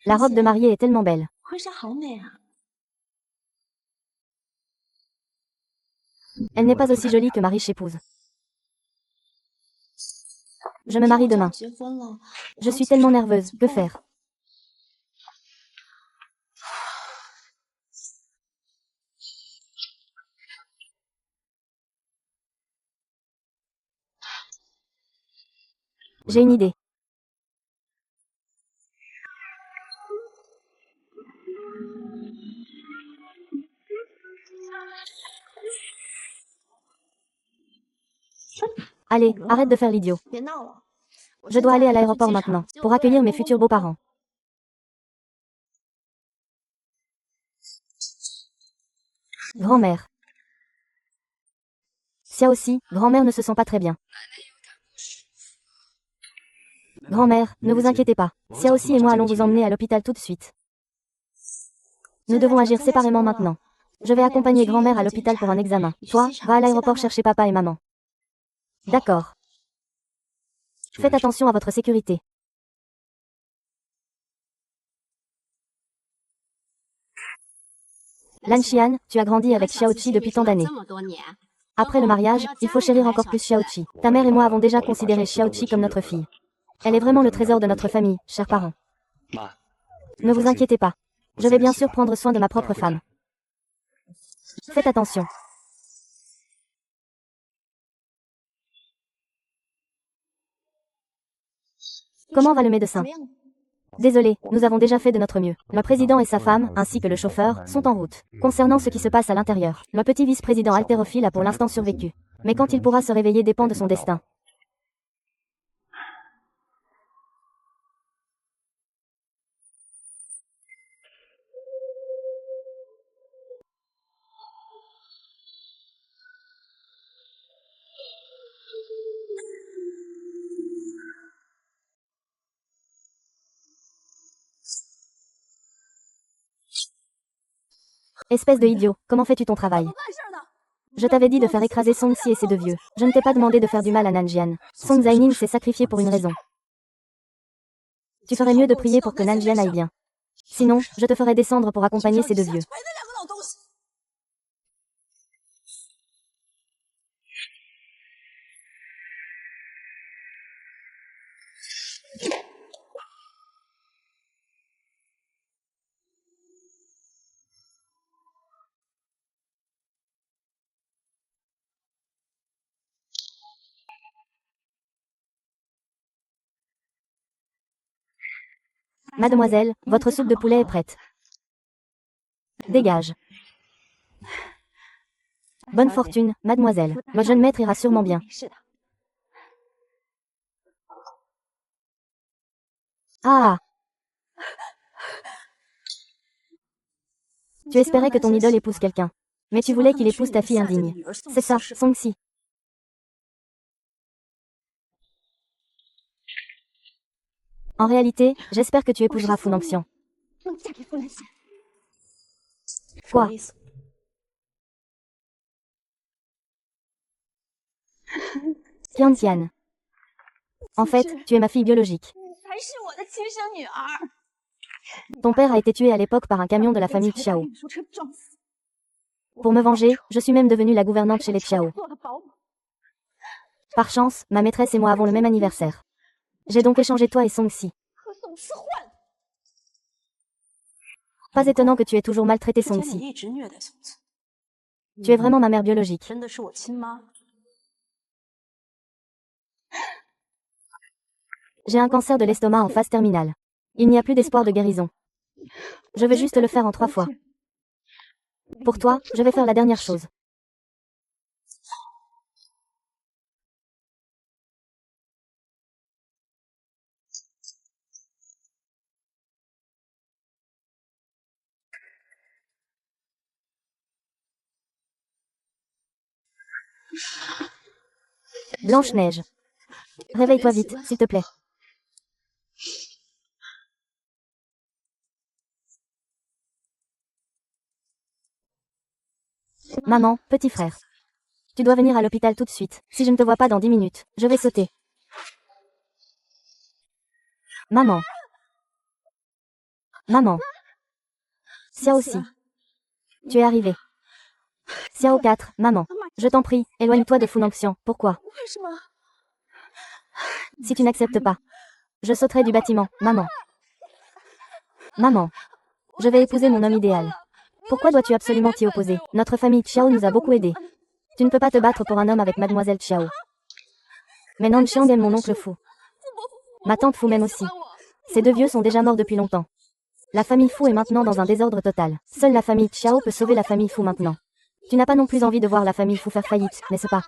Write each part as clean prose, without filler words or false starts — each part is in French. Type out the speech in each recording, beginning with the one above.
La robe de mariée est tellement belle. Elle n'est pas aussi jolie que ma riche épouse. Je me marie demain. Je suis tellement nerveuse, que faire? J'ai une idée. Allez, arrête de faire l'idiot. Je dois aller à l'aéroport maintenant, pour accueillir mes futurs beaux-parents. Grand-mère. Xiao aussi, grand-mère ne se sent pas très bien. Grand-mère, ne vous inquiétez pas. Xiao aussi et moi allons vous emmener à l'hôpital tout de suite. Nous devons agir séparément maintenant. Je vais accompagner grand-mère à l'hôpital pour un examen. Toi, va à l'aéroport chercher papa et maman. D'accord. Faites attention à votre sécurité. Lan Xian, tu as grandi avec Xiaoqi depuis tant d'années. Après le mariage, il faut chérir encore plus Xiaoqi. Ta mère et moi avons déjà considéré Xiaoqi comme notre fille. Elle est vraiment le trésor de notre famille, chers parents. Ne vous inquiétez pas. Je vais bien sûr prendre soin de ma propre femme. Faites attention. Comment va le médecin? Désolé, nous avons déjà fait de notre mieux. Le président et sa femme, ainsi que le chauffeur, sont en route. Concernant ce qui se passe à l'intérieur, le petit vice-président haltérophile a pour l'instant survécu. Mais quand il pourra se réveiller dépend de son destin. Espèce de idiot, comment fais-tu ton travail? Je t'avais dit de faire écraser Song Si et ses deux vieux. Je ne t'ai pas demandé de faire du mal à Nanjian. Song Zaining s'est sacrifié pour une raison. Tu ferais mieux de prier pour que Nanjian aille bien. Sinon, je te ferai descendre pour accompagner ces deux vieux. Mademoiselle, votre soupe de poulet est prête. Dégage. Bonne fortune, mademoiselle. Le jeune maître ira sûrement bien. Ah! Tu espérais que ton idole épouse quelqu'un. Mais tu voulais qu'il épouse ta fille indigne. C'est ça, Song Si. En réalité, j'espère que tu épouseras Fu Nangxian. Quoi? Tian Tian. En fait, tu es ma fille biologique. Ton père a été tué à l'époque par un camion de la famille Xiao. Pour me venger, je suis même devenue la gouvernante chez les Xiao. Par chance, ma maîtresse et moi avons le même anniversaire. J'ai donc échangé toi et Song Si. Pas étonnant que tu aies toujours maltraité Song Si. Tu es vraiment ma mère biologique. J'ai un cancer de l'estomac en phase terminale. Il n'y a plus d'espoir de guérison. Je vais juste le faire en 3 fois. Pour toi, je vais faire la dernière chose. Blanche-Neige. Réveille-toi vite, s'il te plaît. Maman, petit frère. Tu dois venir à l'hôpital tout de suite. Si je ne te vois pas dans 10 minutes, je vais sauter. Maman. Maman. Xiao aussi. Tu es arrivé. Xiao 4, maman. Je t'en prie, éloigne-toi de Funanxian. Pourquoi? Si tu n'acceptes pas, je sauterai du bâtiment, maman. Maman. Je vais épouser mon homme idéal. Pourquoi dois-tu absolument t'y opposer? Notre famille Xiao nous a beaucoup aidés. Tu ne peux pas te battre pour un homme avec mademoiselle Xiao. Mais Nanxiang aime mon oncle Fu. Ma tante Fu m'aime aussi. Ces deux vieux sont déjà morts depuis longtemps. La famille Fu est maintenant dans un désordre total. Seule la famille Xiao peut sauver la famille Fu maintenant. Tu n'as pas non plus envie de voir la famille Fu faire faillite, n'est-ce pas?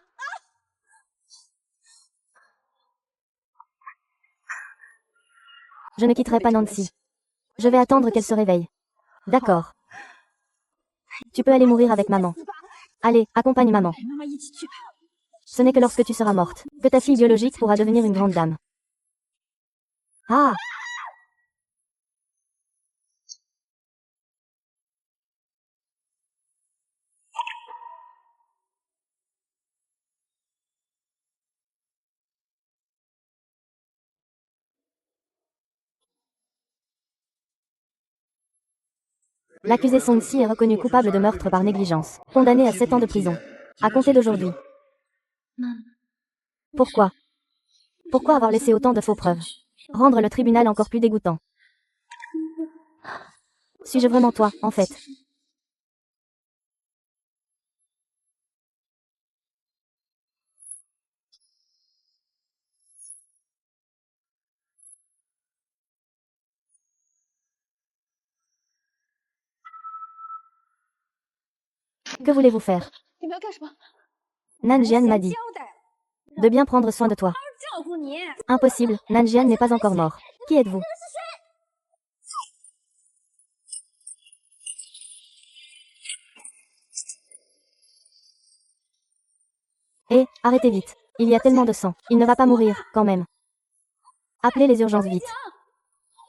Je ne quitterai pas Nancy. Je vais attendre qu'elle se réveille. D'accord. Tu peux aller mourir avec maman. Allez, accompagne maman. Ce n'est que lorsque tu seras morte que ta fille biologique pourra devenir une grande dame. Ah! L'accusé Song Si est reconnu coupable de meurtre par négligence, condamné à 7 ans de prison. À compter d'aujourd'hui. Pourquoi? Pourquoi avoir laissé autant de faux preuves? Rendre le tribunal encore plus dégoûtant. Suis-je vraiment toi, en fait? Que voulez-vous faire? Nanjian m'a dit de bien prendre soin de toi. Impossible, Nanjian n'est pas encore mort. Qui êtes-vous? Eh, arrêtez vite. Il y a tellement de sang. Il ne va pas mourir, quand même. Appelez les urgences vite.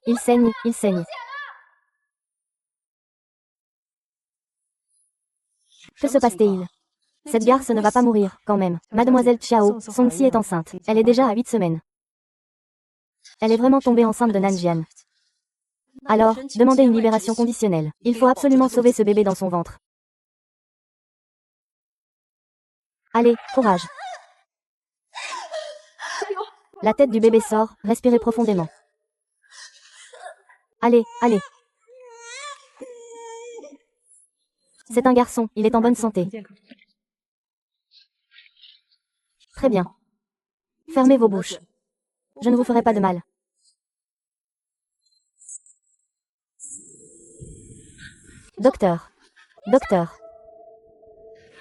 Il saigne, il saigne. Que se passe-t-il? Cette garce ne va pas mourir, quand même. Mademoiselle Xiao, Song Si est enceinte. Elle est déjà à 8 semaines. Elle est vraiment tombée enceinte de Nanjian. Alors, demandez une libération conditionnelle. Il faut absolument sauver ce bébé dans son ventre. Allez, courage. La tête du bébé sort, respirez profondément. Allez, allez. C'est un garçon, il est en bonne santé. Très bien. Fermez vos bouches. Je ne vous ferai pas de mal. Docteur. Docteur.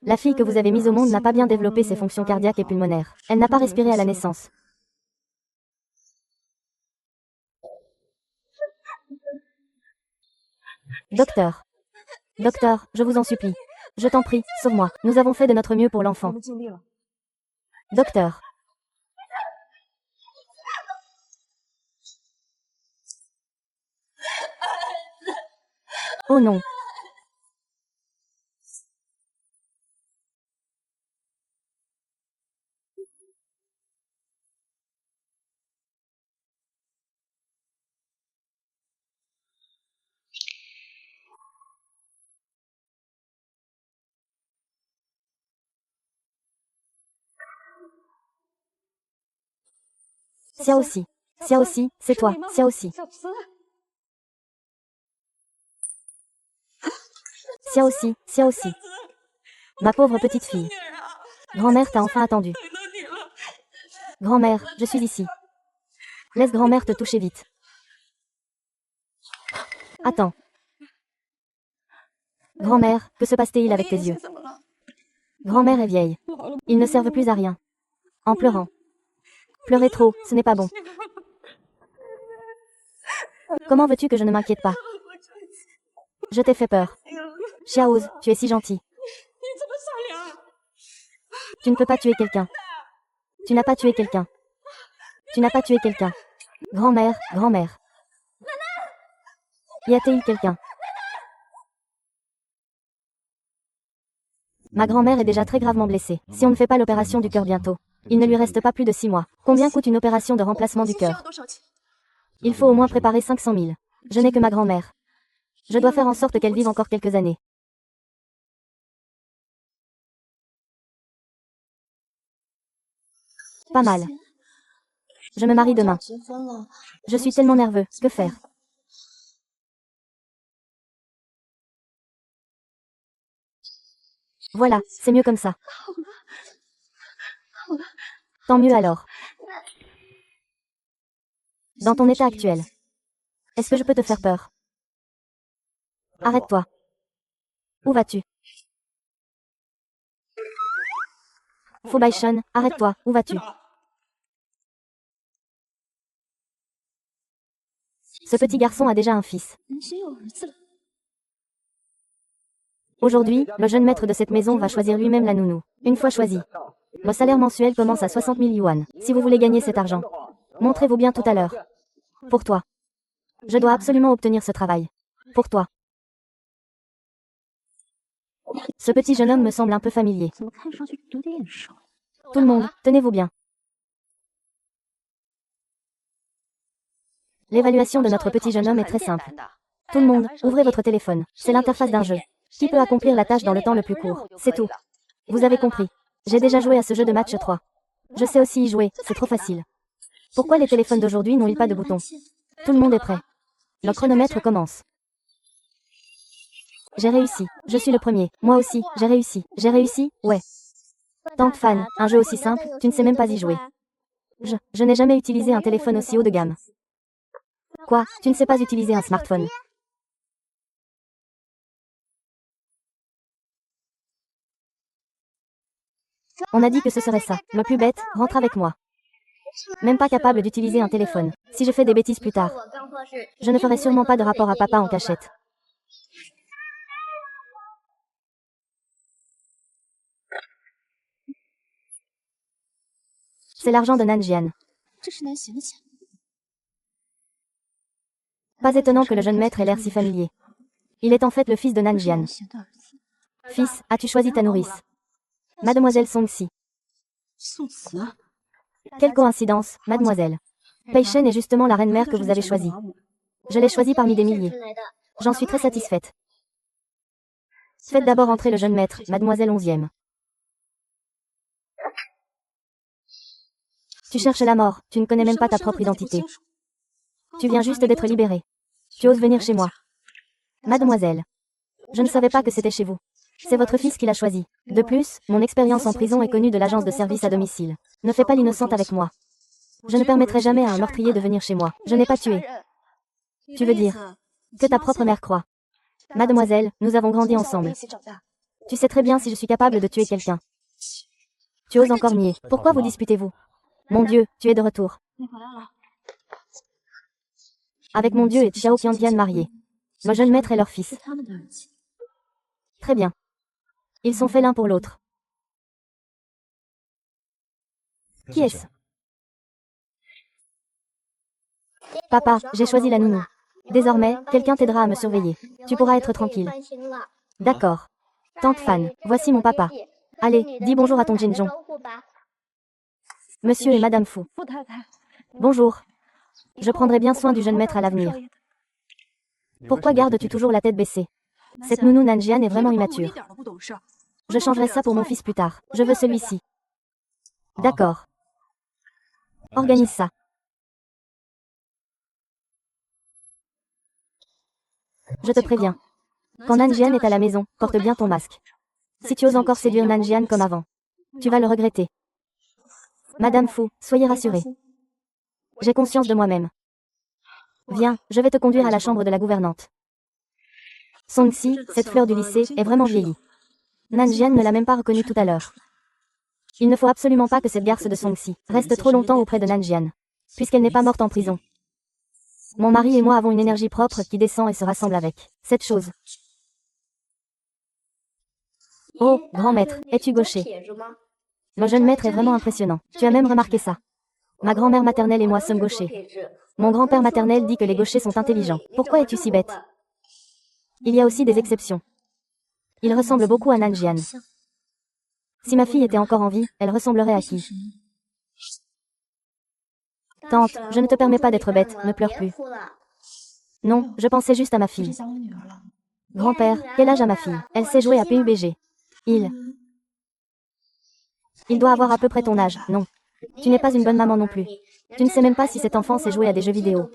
La fille que vous avez mise au monde n'a pas bien développé ses fonctions cardiaques et pulmonaires. Elle n'a pas respiré à la naissance. Docteur. Docteur, je vous en supplie. Je t'en prie, sauve-moi. Nous avons fait de notre mieux pour l'enfant. Docteur. Oh non. Xiao aussi. Xiao aussi, c'est toi, Xiao aussi. Xiao aussi, Xiao aussi. Ma pauvre petite fille. Grand-mère t'a enfin attendu. Grand-mère, je suis ici. Laisse grand-mère te toucher vite. Attends. Grand-mère, que se passe-t-il avec tes yeux? Grand-mère est vieille. Ils ne servent plus à rien. En pleurant. Pleurer trop, ce n'est pas bon. Comment veux-tu que je ne m'inquiète pas? Je t'ai fait peur. Xiaoz, tu es si gentil. Tu ne peux pas tuer quelqu'un. Tu n'as pas tué quelqu'un. Tu n'as pas tué quelqu'un. Grand-mère, grand-mère. Y a-t-il quelqu'un? Ma grand-mère est déjà très gravement blessée. Si on ne fait pas l'opération du cœur bientôt, il ne lui reste pas plus de 6 mois. Combien coûte une opération de remplacement du cœur? Il faut au moins préparer 500 000. Je n'ai que ma grand-mère. Je dois faire en sorte qu'elle vive encore quelques années. Pas mal. Je me marie demain. Je suis tellement nerveux. Que faire? Voilà, c'est mieux comme ça. Tant mieux alors. Dans ton état actuel, est-ce que je peux te faire peur? Arrête-toi. Où vas-tu? Fubaishun, arrête-toi, où vas-tu? Ce petit garçon a déjà un fils. Aujourd'hui, le jeune maître de cette maison va choisir lui-même la nounou. Une fois choisi, le salaire mensuel commence à 60 000 yuan. Si vous voulez gagner cet argent, montrez-vous bien tout à l'heure. Pour toi. Je dois absolument obtenir ce travail. Pour toi. Ce petit jeune homme me semble un peu familier. Tout le monde, tenez-vous bien. L'évaluation de notre petit jeune homme est très simple. Tout le monde, ouvrez votre téléphone. C'est l'interface d'un jeu. Qui peut accomplir la tâche dans le temps le plus court? C'est tout. Vous avez compris. J'ai déjà joué à ce jeu de match 3. Je sais aussi y jouer, c'est trop facile. Pourquoi les téléphones d'aujourd'hui n'ont-ils pas de boutons? Tout le monde est prêt. Le chronomètre commence. J'ai réussi. Je suis le premier. Moi aussi, j'ai réussi. J'ai réussi, ouais. Tank Fan, un jeu aussi simple, tu ne sais même pas y jouer. Je n'ai jamais utilisé un téléphone aussi haut de gamme. Quoi? Tu ne sais pas utiliser un smartphone? On a dit que ce serait ça. Le plus bête, rentre avec moi. Même pas capable d'utiliser un téléphone. Si je fais des bêtises plus tard, je ne ferai sûrement pas de rapport à papa en cachette. C'est l'argent de Nanjian. Pas étonnant que le jeune maître ait l'air si familier. Il est en fait le fils de Nanjian. Fils, as-tu choisi ta nourrice? Mademoiselle Songxi. Quelle coïncidence, mademoiselle. Pei Shen est justement la reine-mère que vous avez choisie. Je l'ai choisie parmi des milliers. J'en suis très satisfaite. Faites d'abord entrer le jeune maître, mademoiselle 11e. Tu cherches la mort, tu ne connais même pas ta propre identité. Tu viens juste d'être libérée. Tu oses venir chez moi. Mademoiselle. Je ne savais pas que c'était chez vous. C'est votre fils qui l'a choisi. De plus, mon expérience en prison est connue de l'agence de service à domicile. Ne fais pas l'innocente avec moi. Je ne permettrai jamais à un meurtrier de venir chez moi. Je n'ai pas tué. Tu veux dire que ta propre mère croit. Mademoiselle, nous avons grandi ensemble. Tu sais très bien si je suis capable de tuer quelqu'un. Tu oses encore nier. Pourquoi vous disputez-vous? Mon Dieu, tu es de retour. Avec mon Dieu et Xiao Qiantian mariés. Le jeune maître et leur fils. Très bien. Ils sont faits l'un pour l'autre. Qui est-ce? Papa, j'ai choisi la nounou. Désormais, quelqu'un t'aidera à me surveiller. Tu pourras être tranquille. D'accord. Tante Fan, voici mon papa. Allez, dis bonjour à ton Jinjong. Monsieur et Madame Fu. Bonjour. Je prendrai bien soin du jeune maître à l'avenir. Pourquoi gardes-tu toujours la tête baissée? Cette nounou Nanjian est vraiment immature. Je changerai ça pour mon fils plus tard. Je veux celui-ci. D'accord. Organise ça. Je te préviens. Quand Nanjian est à la maison, porte bien ton masque. Si tu oses encore séduire Nanjian comme avant, tu vas le regretter. Madame Fu, soyez rassurée. J'ai conscience de moi-même. Viens, je vais te conduire à la chambre de la gouvernante. Songxi, cette fleur du lycée, est vraiment vieillie. Nanjian ne l'a même pas reconnue tout à l'heure. Il ne faut absolument pas que cette garce de Songxi reste trop longtemps auprès de Nanjian, puisqu'elle n'est pas morte en prison. Mon mari et moi avons une énergie propre qui descend et se rassemble avec cette chose. Oh, grand maître, es-tu gaucher? Le jeune maître est vraiment impressionnant. Tu as même remarqué ça. Ma grand-mère maternelle et moi sommes gauchers. Mon grand-père maternel dit que les gauchers sont intelligents. Pourquoi es-tu si bête? Il y a aussi des exceptions. Il ressemble beaucoup à Nanjian. Si ma fille était encore en vie, elle ressemblerait à qui? Tante, je ne te permets pas d'être bête, ne pleure plus. Non, je pensais juste à ma fille. Grand-père, quel âge a ma fille? Elle sait jouer à PUBG. Il doit avoir à peu près ton âge, non. Tu n'es pas une bonne maman non plus. Tu ne sais même pas si cet enfant sait jouer à des jeux vidéo.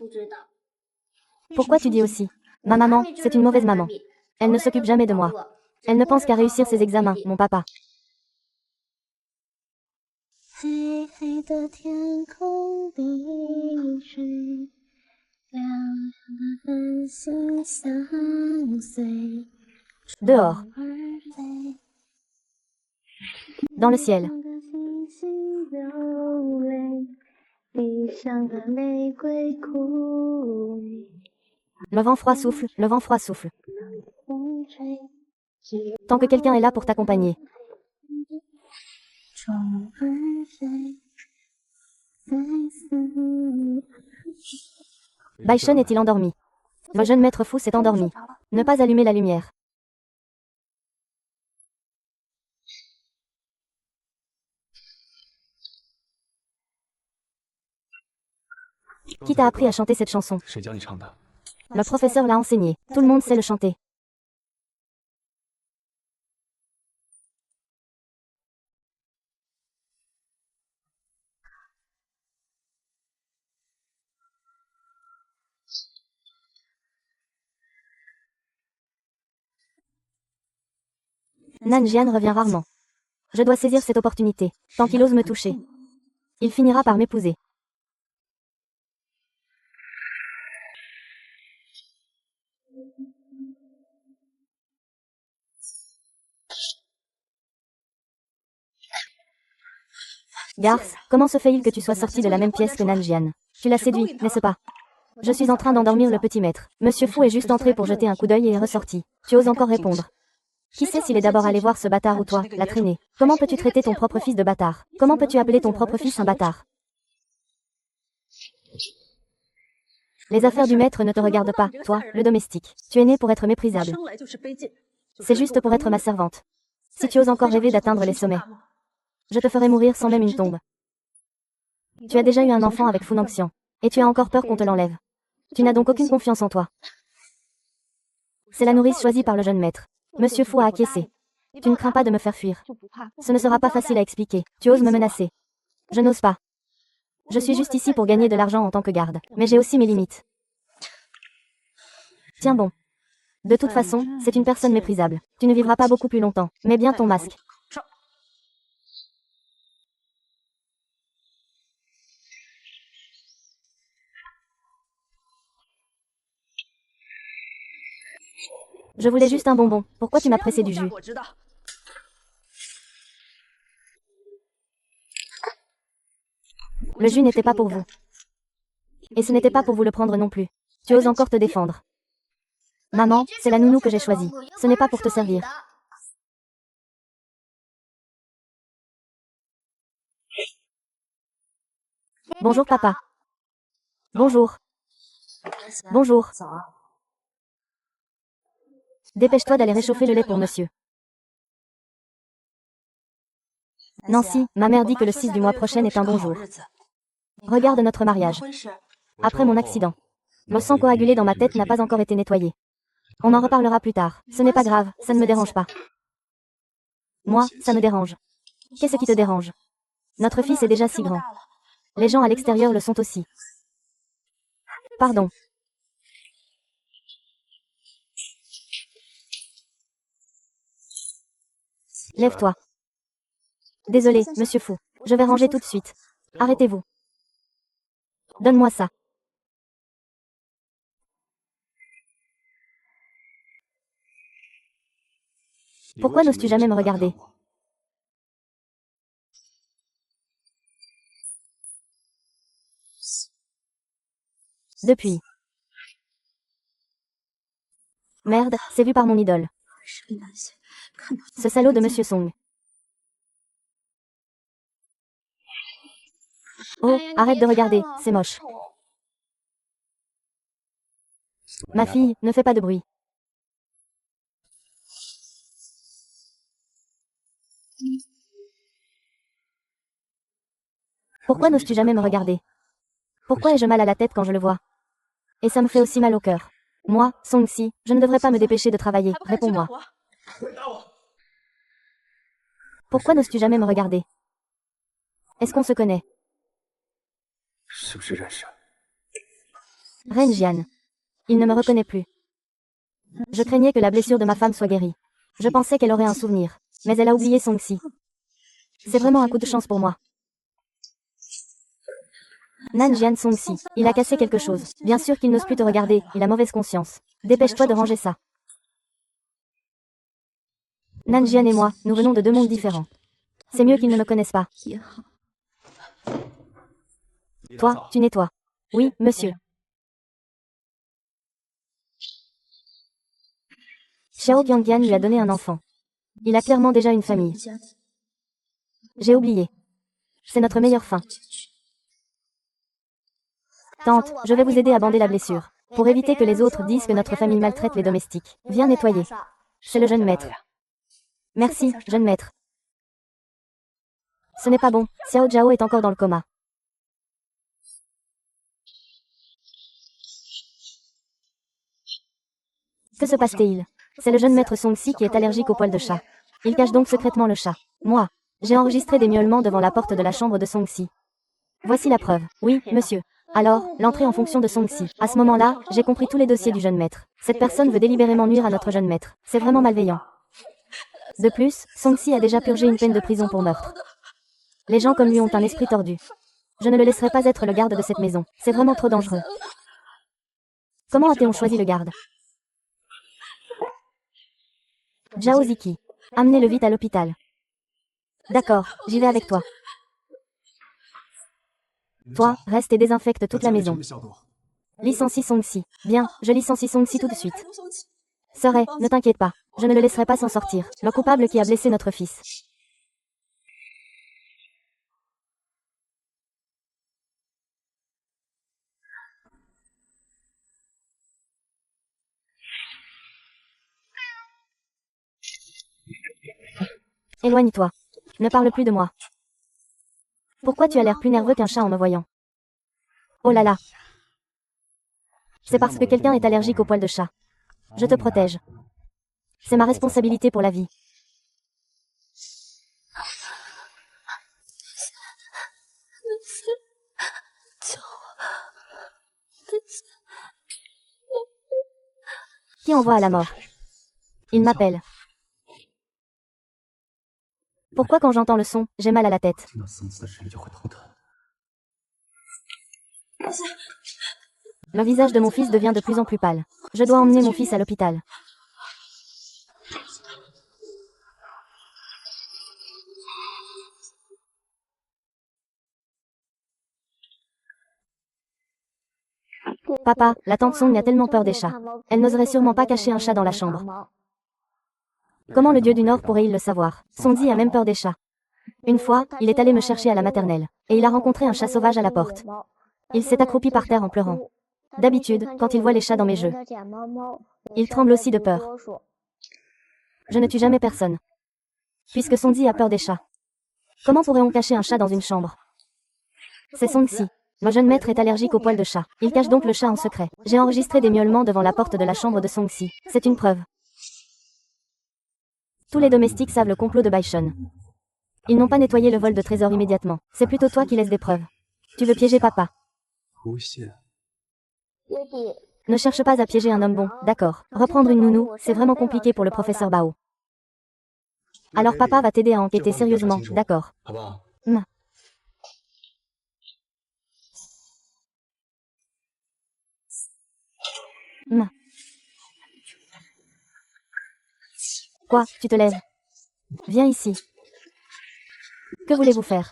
Pourquoi tu dis aussi? Ma maman, c'est une mauvaise maman. Elle ne s'occupe jamais de moi. Elle ne pense qu'à réussir ses examens, mon papa. Dehors. Dans le ciel. Le vent froid souffle, le vent froid souffle. Tant que quelqu'un est là pour t'accompagner. Baishun est-il endormi? Le jeune maître fou s'est endormi. Ne pas allumer la lumière. Qui t'a appris à chanter cette chanson? Le professeur l'a enseigné. Tout le monde sait le chanter. Nan Jian revient rarement. Je dois saisir cette opportunité, tant qu'il ose me toucher. Il finira par m'épouser. Garce, comment se fait-il que tu sois sorti de la même pièce que Nan Jian? Tu l'as séduit, n'est-ce pas? Je suis en train d'endormir le petit maître. Monsieur Fou est juste entré pour jeter un coup d'œil et est ressorti. Tu oses encore répondre? Qui sait s'il est d'abord allé voir ce bâtard ou toi, l'a traîné? Comment peux-tu traiter ton propre fils de bâtard? Comment peux-tu appeler ton propre fils un bâtard? Les affaires du maître ne te regardent pas, toi, le domestique. Tu es né pour être méprisable. C'est juste pour être ma servante. Si tu oses encore rêver d'atteindre les sommets, je te ferai mourir sans même une tombe. Tu as déjà eu un enfant avec Funanxian. Et tu as encore peur qu'on te l'enlève. Tu n'as donc aucune confiance en toi. C'est la nourrice choisie par le jeune maître. Monsieur Fou a acquiescé. Tu ne crains pas de me faire fuir. Ce ne sera pas facile à expliquer. Tu oses me menacer. Je n'ose pas. Je suis juste ici pour gagner de l'argent en tant que garde. Mais j'ai aussi mes limites. Tiens bon. De toute façon, c'est une personne méprisable. Tu ne vivras pas beaucoup plus longtemps. Mets bien ton masque. Je voulais juste un bonbon. Pourquoi tu m'as pressé du jus? Le jus n'était pas pour vous. Et ce n'était pas pour vous le prendre non plus. Tu oses encore te défendre. Maman, c'est la nounou que j'ai choisie. Ce n'est pas pour te servir. Bonjour papa. Bonjour. Bonjour. Dépêche-toi d'aller réchauffer le lait pour monsieur. Nancy, ma mère dit que le 6 du mois prochain est un bon jour. Regarde notre mariage. Après mon accident. Le sang coagulé dans ma tête n'a pas encore été nettoyé. On en reparlera plus tard. Ce n'est pas grave, ça ne me dérange pas. Moi, ça me dérange. Qu'est-ce qui te dérange? Notre fils est déjà si grand. Les gens à l'extérieur le sont aussi. Pardon. Lève-toi. Désolé, monsieur Fou. Je vais ranger tout de suite. Arrêtez-vous. Donne-moi ça. Pourquoi n'oses-tu jamais me regarder? Depuis. Merde, c'est vu par mon idole. Ce salaud de monsieur Song. Oh, arrête de regarder, c'est moche. Ma fille, ne fais pas de bruit. Pourquoi n'oses-tu jamais me regarder? Pourquoi ai-je mal à la tête quand je le vois? Et ça me fait aussi mal au cœur. Moi, Song-si, je ne devrais pas me dépêcher de travailler. Réponds-moi. Pourquoi n'oses-tu jamais me regarder? Est-ce qu'on se connaît? Reine Jian. Il ne me reconnaît plus. Je craignais que la blessure de ma femme soit guérie. Je pensais qu'elle aurait un souvenir. Mais elle a oublié Song-si. C'est vraiment un coup de chance pour moi. Nan Jian Song-si. Il a cassé quelque chose. Bien sûr qu'il n'ose plus te regarder. Il a mauvaise conscience. Dépêche-toi de ranger ça. Nan Jian et moi, nous venons de deux mondes différents. C'est mieux qu'ils ne me connaissent pas. Toi, tu nettoies. Oui, monsieur. Xiao Qiangyan lui a donné un enfant. Il a clairement déjà une famille. J'ai oublié. C'est notre meilleure fin. Tante, je vais vous aider à bander la blessure. Pour éviter que les autres disent que notre famille maltraite les domestiques. Viens nettoyer. C'est le jeune maître. Merci, jeune maître. Ce n'est pas bon. Xiao Jiao est encore dans le coma. Que se passe-t-il? C'est le jeune maître Song-si qui est allergique aux poils de chat. Il cache donc secrètement le chat. Moi, j'ai enregistré des miaulements devant la porte de la chambre de Song-si. Voici la preuve. Oui, monsieur. Alors, l'entrée en fonction de Song-si. À ce moment-là, j'ai compris tous les dossiers du jeune maître. Cette personne veut délibérément nuire à notre jeune maître. C'est vraiment malveillant. De plus, Song-si a déjà purgé une peine de prison pour meurtre. Les gens comme lui ont un esprit tordu. Je ne le laisserai pas être le garde de cette maison. C'est vraiment trop dangereux. Comment a-t-on choisi le garde? Zhao Ziki. Amenez-le vite à l'hôpital. D'accord, j'y vais avec toi. Toi, reste et désinfecte toute la maison. Licencie Song-si. Bien, je licencie Song-si tout de suite. Serait, ne t'inquiète pas. Je ne le laisserai pas s'en sortir. Le coupable qui a blessé notre fils. Éloigne-toi. Ne parle plus de moi. Pourquoi tu as l'air plus nerveux qu'un chat en me voyant? Oh là là. C'est parce que quelqu'un est allergique aux poils de chat. Je te protège. C'est ma responsabilité pour la vie. Qui envoie à la mort? Il m'appelle. Pourquoi quand j'entends le son, j'ai mal à la tête? Le visage de mon fils devient de plus en plus pâle. Je dois emmener mon fils à l'hôpital. Papa, la tante Song a tellement peur des chats. Elle n'oserait sûrement pas cacher un chat dans la chambre. Comment le dieu du Nord pourrait-il le savoir? Songzi a même peur des chats. Une fois, il est allé me chercher à la maternelle, et il a rencontré un chat sauvage à la porte. Il s'est accroupi par terre en pleurant. D'habitude, quand il voit les chats dans mes jeux, il tremble aussi de peur. Je ne tue jamais personne. Puisque Songzi a peur des chats. Comment pourrait-on cacher un chat dans une chambre? C'est Song-si. Le jeune maître est allergique aux poils de chat. Il cache donc le chat en secret. J'ai enregistré des miaulements devant la porte de la chambre de Song-si. C'est une preuve. Tous les domestiques savent le complot de Baishun. Ils n'ont pas nettoyé le vol de trésor immédiatement. C'est plutôt toi qui laisses des preuves. Tu veux piéger papa. Ne cherche pas à piéger un homme bon, d'accord. Reprendre une nounou, c'est vraiment compliqué pour le professeur Bao. Alors papa va t'aider à enquêter sérieusement, d'accord. Quoi, tu te lèves? Viens ici. Que voulez-vous faire?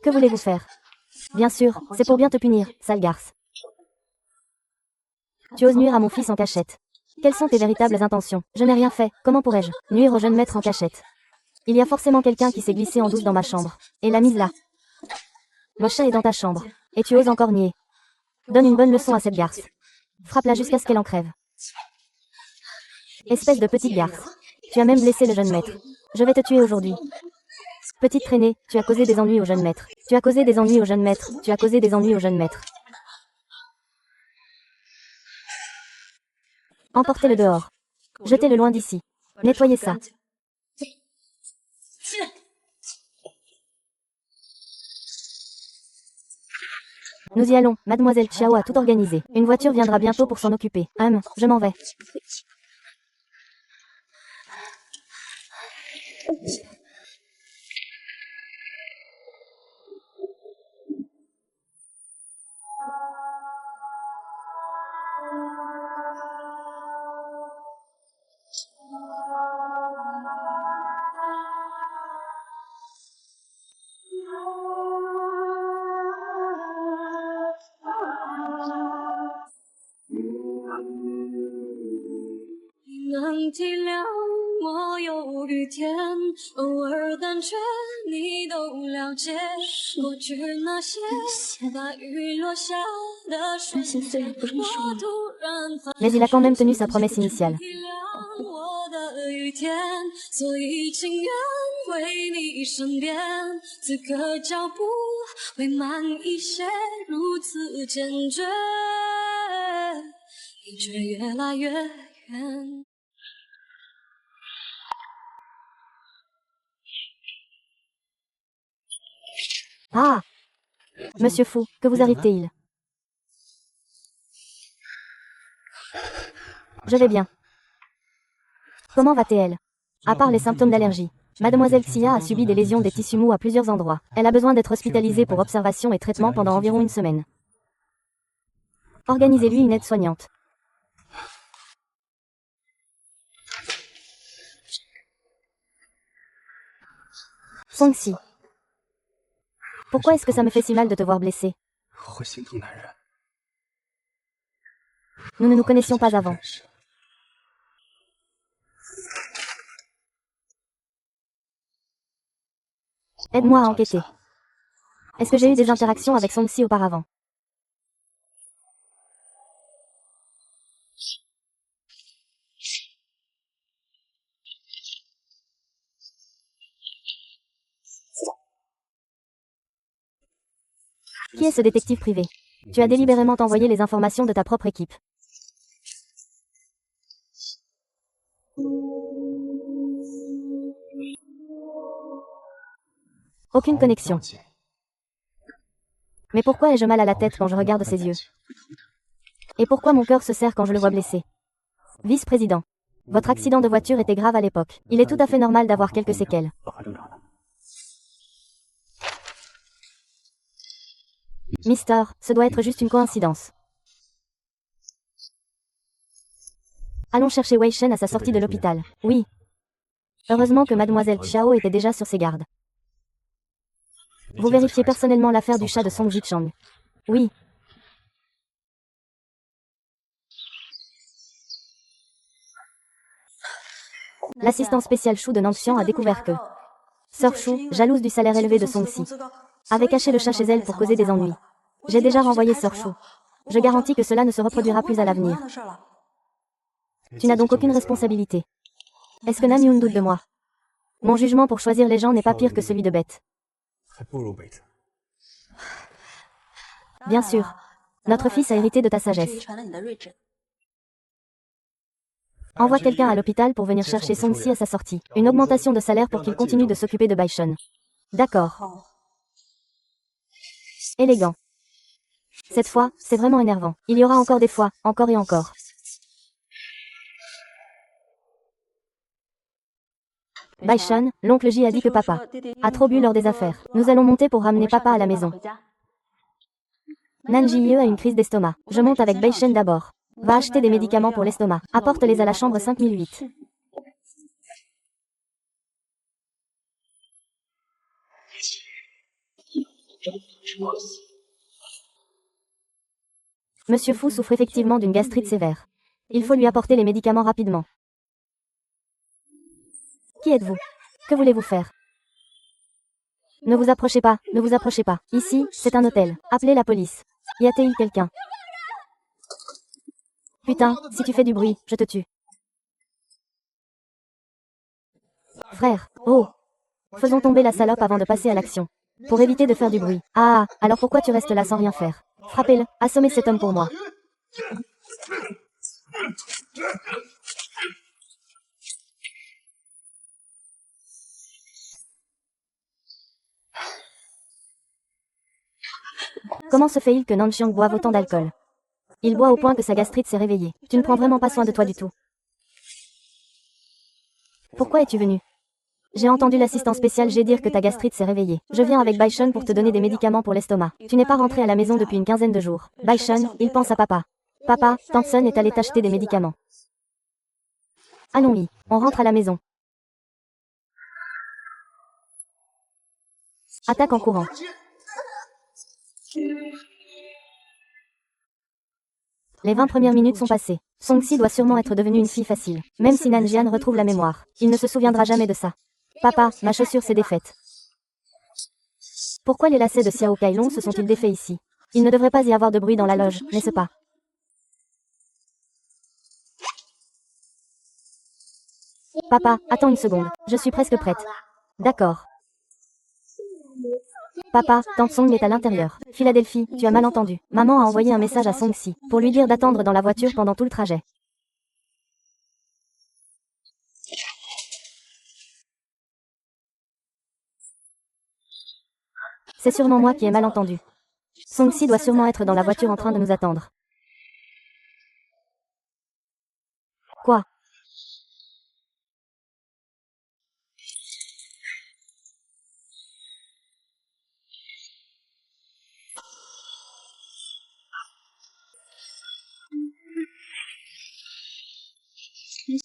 Que voulez-vous faire? Bien sûr, c'est pour bien te punir, sale garce. Tu oses nuire à mon fils en cachette. Quelles sont tes véritables intentions? Je n'ai rien fait, comment pourrais-je nuire au jeune maître en cachette? Il y a forcément quelqu'un qui s'est glissé en douce dans ma chambre, et l'a mise là. Le chat est dans ta chambre, et tu oses encore nier. Donne une bonne leçon à cette garce. Frappe-la jusqu'à ce qu'elle en crève. Espèce de petite garce. Tu as même blessé le jeune maître. Je vais te tuer aujourd'hui. Petite traînée, tu as causé des ennuis au jeune maître. Tu as causé des ennuis au jeune maître. Tu as causé des ennuis au jeune maître. Emportez-le dehors. Jetez-le loin d'ici. Nettoyez ça. Nous y allons, mademoiselle Xiao a tout organisé. Une voiture viendra bientôt pour s'en occuper. Je m'en vais. Mais il a quand même tenu sa promesse initiale. Ah! Monsieur Fu, que vous arrive-t-il? Je vais bien. Comment va-t-elle? À part les symptômes d'allergie. Mademoiselle Xia a subi des lésions des tissus mous à plusieurs endroits. Elle a besoin d'être hospitalisée pour observation et traitement pendant environ une semaine. Organisez-lui une aide-soignante. Songxi. Pourquoi est-ce que ça me fait si mal de te voir blessé? Nous ne nous connaissions pas avant. Aide-moi à enquêter. Est-ce que j'ai eu des interactions avec Songxi auparavant? Qui est ce détective privé? Tu as délibérément envoyé les informations de ta propre équipe. Aucune connexion. Mais pourquoi ai-je mal à la tête quand je regarde ses yeux? Et pourquoi mon cœur se serre quand je le vois blessé? Vice-président. Votre accident de voiture était grave à l'époque. Il est tout à fait normal d'avoir quelques séquelles. Mister, ce doit être juste une coïncidence. Allons chercher Wei Shen à sa sortie de l'hôpital. Oui. Heureusement que mademoiselle Xiao était déjà sur ses gardes. Vous vérifiez personnellement l'affaire du chat de Song Jichang. Oui. L'assistant spécial Shu de Nangxiang a découvert que Sœur Shu, jalouse du salaire élevé de Songxi, avait caché le chat chez elle pour causer des ennuis. J'ai déjà renvoyé Sœur Shu. Je garantis que cela ne se reproduira plus à l'avenir. Tu n'as donc aucune responsabilité. Est-ce que Namyoon doute de moi? Mon jugement pour choisir les gens n'est pas pire que celui de Bête. Bien sûr. Notre fils a hérité de ta sagesse. Envoie quelqu'un à l'hôpital pour venir chercher Songxi à sa sortie. Une augmentation de salaire pour qu'il continue de s'occuper de Baishun. D'accord. Élégant. Cette fois, c'est vraiment énervant. Il y aura encore des fois, encore et encore. Baishun, l'oncle J a dit que papa a trop bu lors des affaires. Nous allons monter pour ramener papa à la maison. Nanji a une crise d'estomac. Je monte avec Baishun d'abord. Va acheter des médicaments pour l'estomac. Apporte-les à la chambre 5008. Monsieur Fu souffre effectivement d'une gastrite sévère. Il faut lui apporter les médicaments rapidement. Qui êtes-vous? Que voulez-vous faire? Ne vous approchez pas, ne vous approchez pas. Ici, c'est un hôtel. Appelez la police. Y a-t-il quelqu'un? Putain, si tu fais du bruit, je te tue. Frère, oh. Faisons tomber la salope avant de passer à l'action. Pour éviter de faire du bruit. Ah, alors pourquoi tu restes là sans rien faire? Frappez-le, assommez cet homme pour moi. Comment se fait-il que Nanxiang boive autant d'alcool? Il boit au point que sa gastrite s'est réveillée. Tu ne prends vraiment pas soin de toi du tout. Pourquoi es-tu venu? J'ai entendu l'assistant spécial G dire que ta gastrite s'est réveillée. Je viens avec Baishun pour te donner des médicaments pour l'estomac. Tu n'es pas rentré à la maison depuis une quinzaine de jours. Baishun, il pense à papa. Papa, Tantsun est allé t'acheter des médicaments. Allons-y, on rentre à la maison. Attaque en courant. Les 20 premières minutes sont passées. Songxi doit sûrement être devenue une fille facile. Même si Nanjian retrouve la mémoire, il ne se souviendra jamais de ça. Papa, ma chaussure s'est défaite. Pourquoi les lacets de Xiao Kailong se sont-ils défaits ici? Il ne devrait pas y avoir de bruit dans la loge, n'est-ce pas? Papa, attends une seconde. Je suis presque prête. D'accord. Papa, Tansong est à l'intérieur. Philadelphie, tu as mal entendu. Maman a envoyé un message à Songxi pour lui dire d'attendre dans la voiture pendant tout le trajet. C'est sûrement moi qui ai mal entendu. Songxi doit sûrement être dans la voiture en train de nous attendre. Quoi?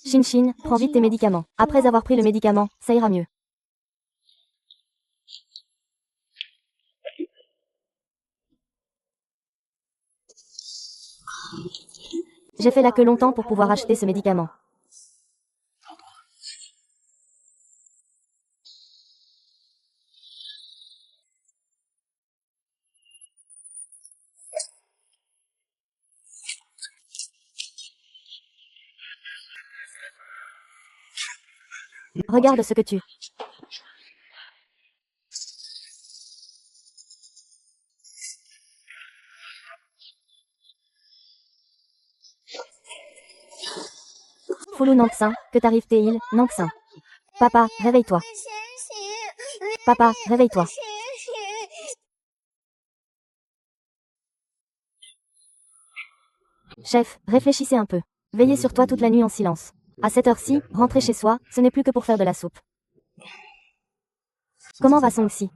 Shin, prends vite tes médicaments. Après avoir pris le médicament, ça ira mieux. J'ai fait la queue longtemps pour pouvoir acheter ce médicament. Regarde ce que tu... Foulou Nanksin, que t'arrive-t-il, Nanksin? Papa, réveille-toi. Papa, réveille-toi. Chef, réfléchissez un peu. Veillez sur toi toute la nuit en silence. À cette heure-ci, rentrer chez soi, ce n'est plus que pour faire de la soupe. Comment va Songxi?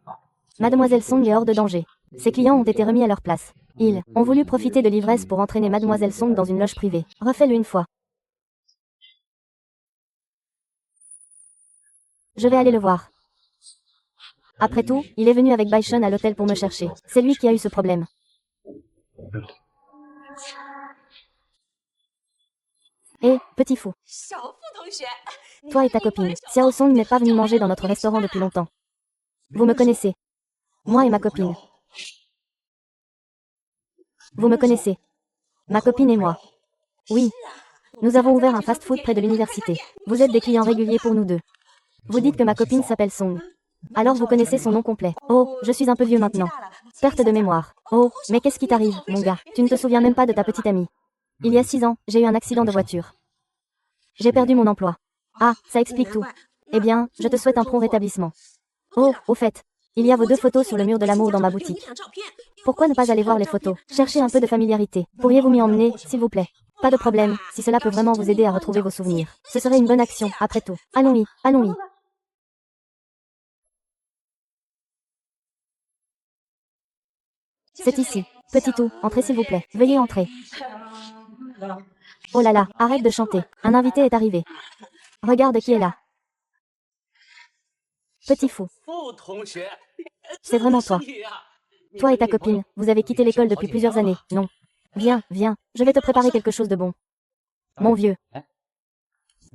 Mademoiselle Song est hors de danger. Ses clients ont été remis à leur place. Ils ont voulu profiter de l'ivresse pour entraîner Mademoiselle Song dans une loge privée. Refais-le une fois. Je vais aller le voir. Après tout, il est venu avec Baishun à l'hôtel pour me chercher. C'est lui qui a eu ce problème. Hé, petit fou. Toi et ta copine, Xiao Song n'est pas venu manger dans notre restaurant depuis longtemps. Vous me connaissez. Moi et ma copine. Vous me connaissez. Ma copine et moi. Oui. Nous avons ouvert un fast-food près de l'université. Vous êtes des clients réguliers pour nous deux. Vous dites que ma copine s'appelle Song. Alors vous connaissez son nom complet. Oh, je suis un peu vieux maintenant. Perte de mémoire. Oh, mais qu'est-ce qui t'arrive, mon gars? Tu ne te souviens même pas de ta petite amie. Il y a 6 ans, j'ai eu un accident de voiture. J'ai perdu mon emploi. Ah, ça explique tout. Eh bien, je te souhaite un prompt rétablissement. Oh, au fait, il y a vos 2 photos sur le mur de l'amour dans ma boutique. Pourquoi ne pas aller voir les photos? Cherchez un peu de familiarité. Pourriez-vous m'y emmener, s'il vous plaît? Pas de problème, si cela peut vraiment vous aider à retrouver vos souvenirs. Ce serait une bonne action, après tout. Allons-y, allons-y. C'est ici. Petit tout, entrez s'il vous plaît. Veuillez entrer. Oh là là, arrête de chanter. Un invité est arrivé. Regarde qui est là. Petit fou. C'est vraiment toi. Toi et ta copine, vous avez quitté l'école depuis plusieurs années, non? Viens, viens, je vais te préparer quelque chose de bon. Mon vieux.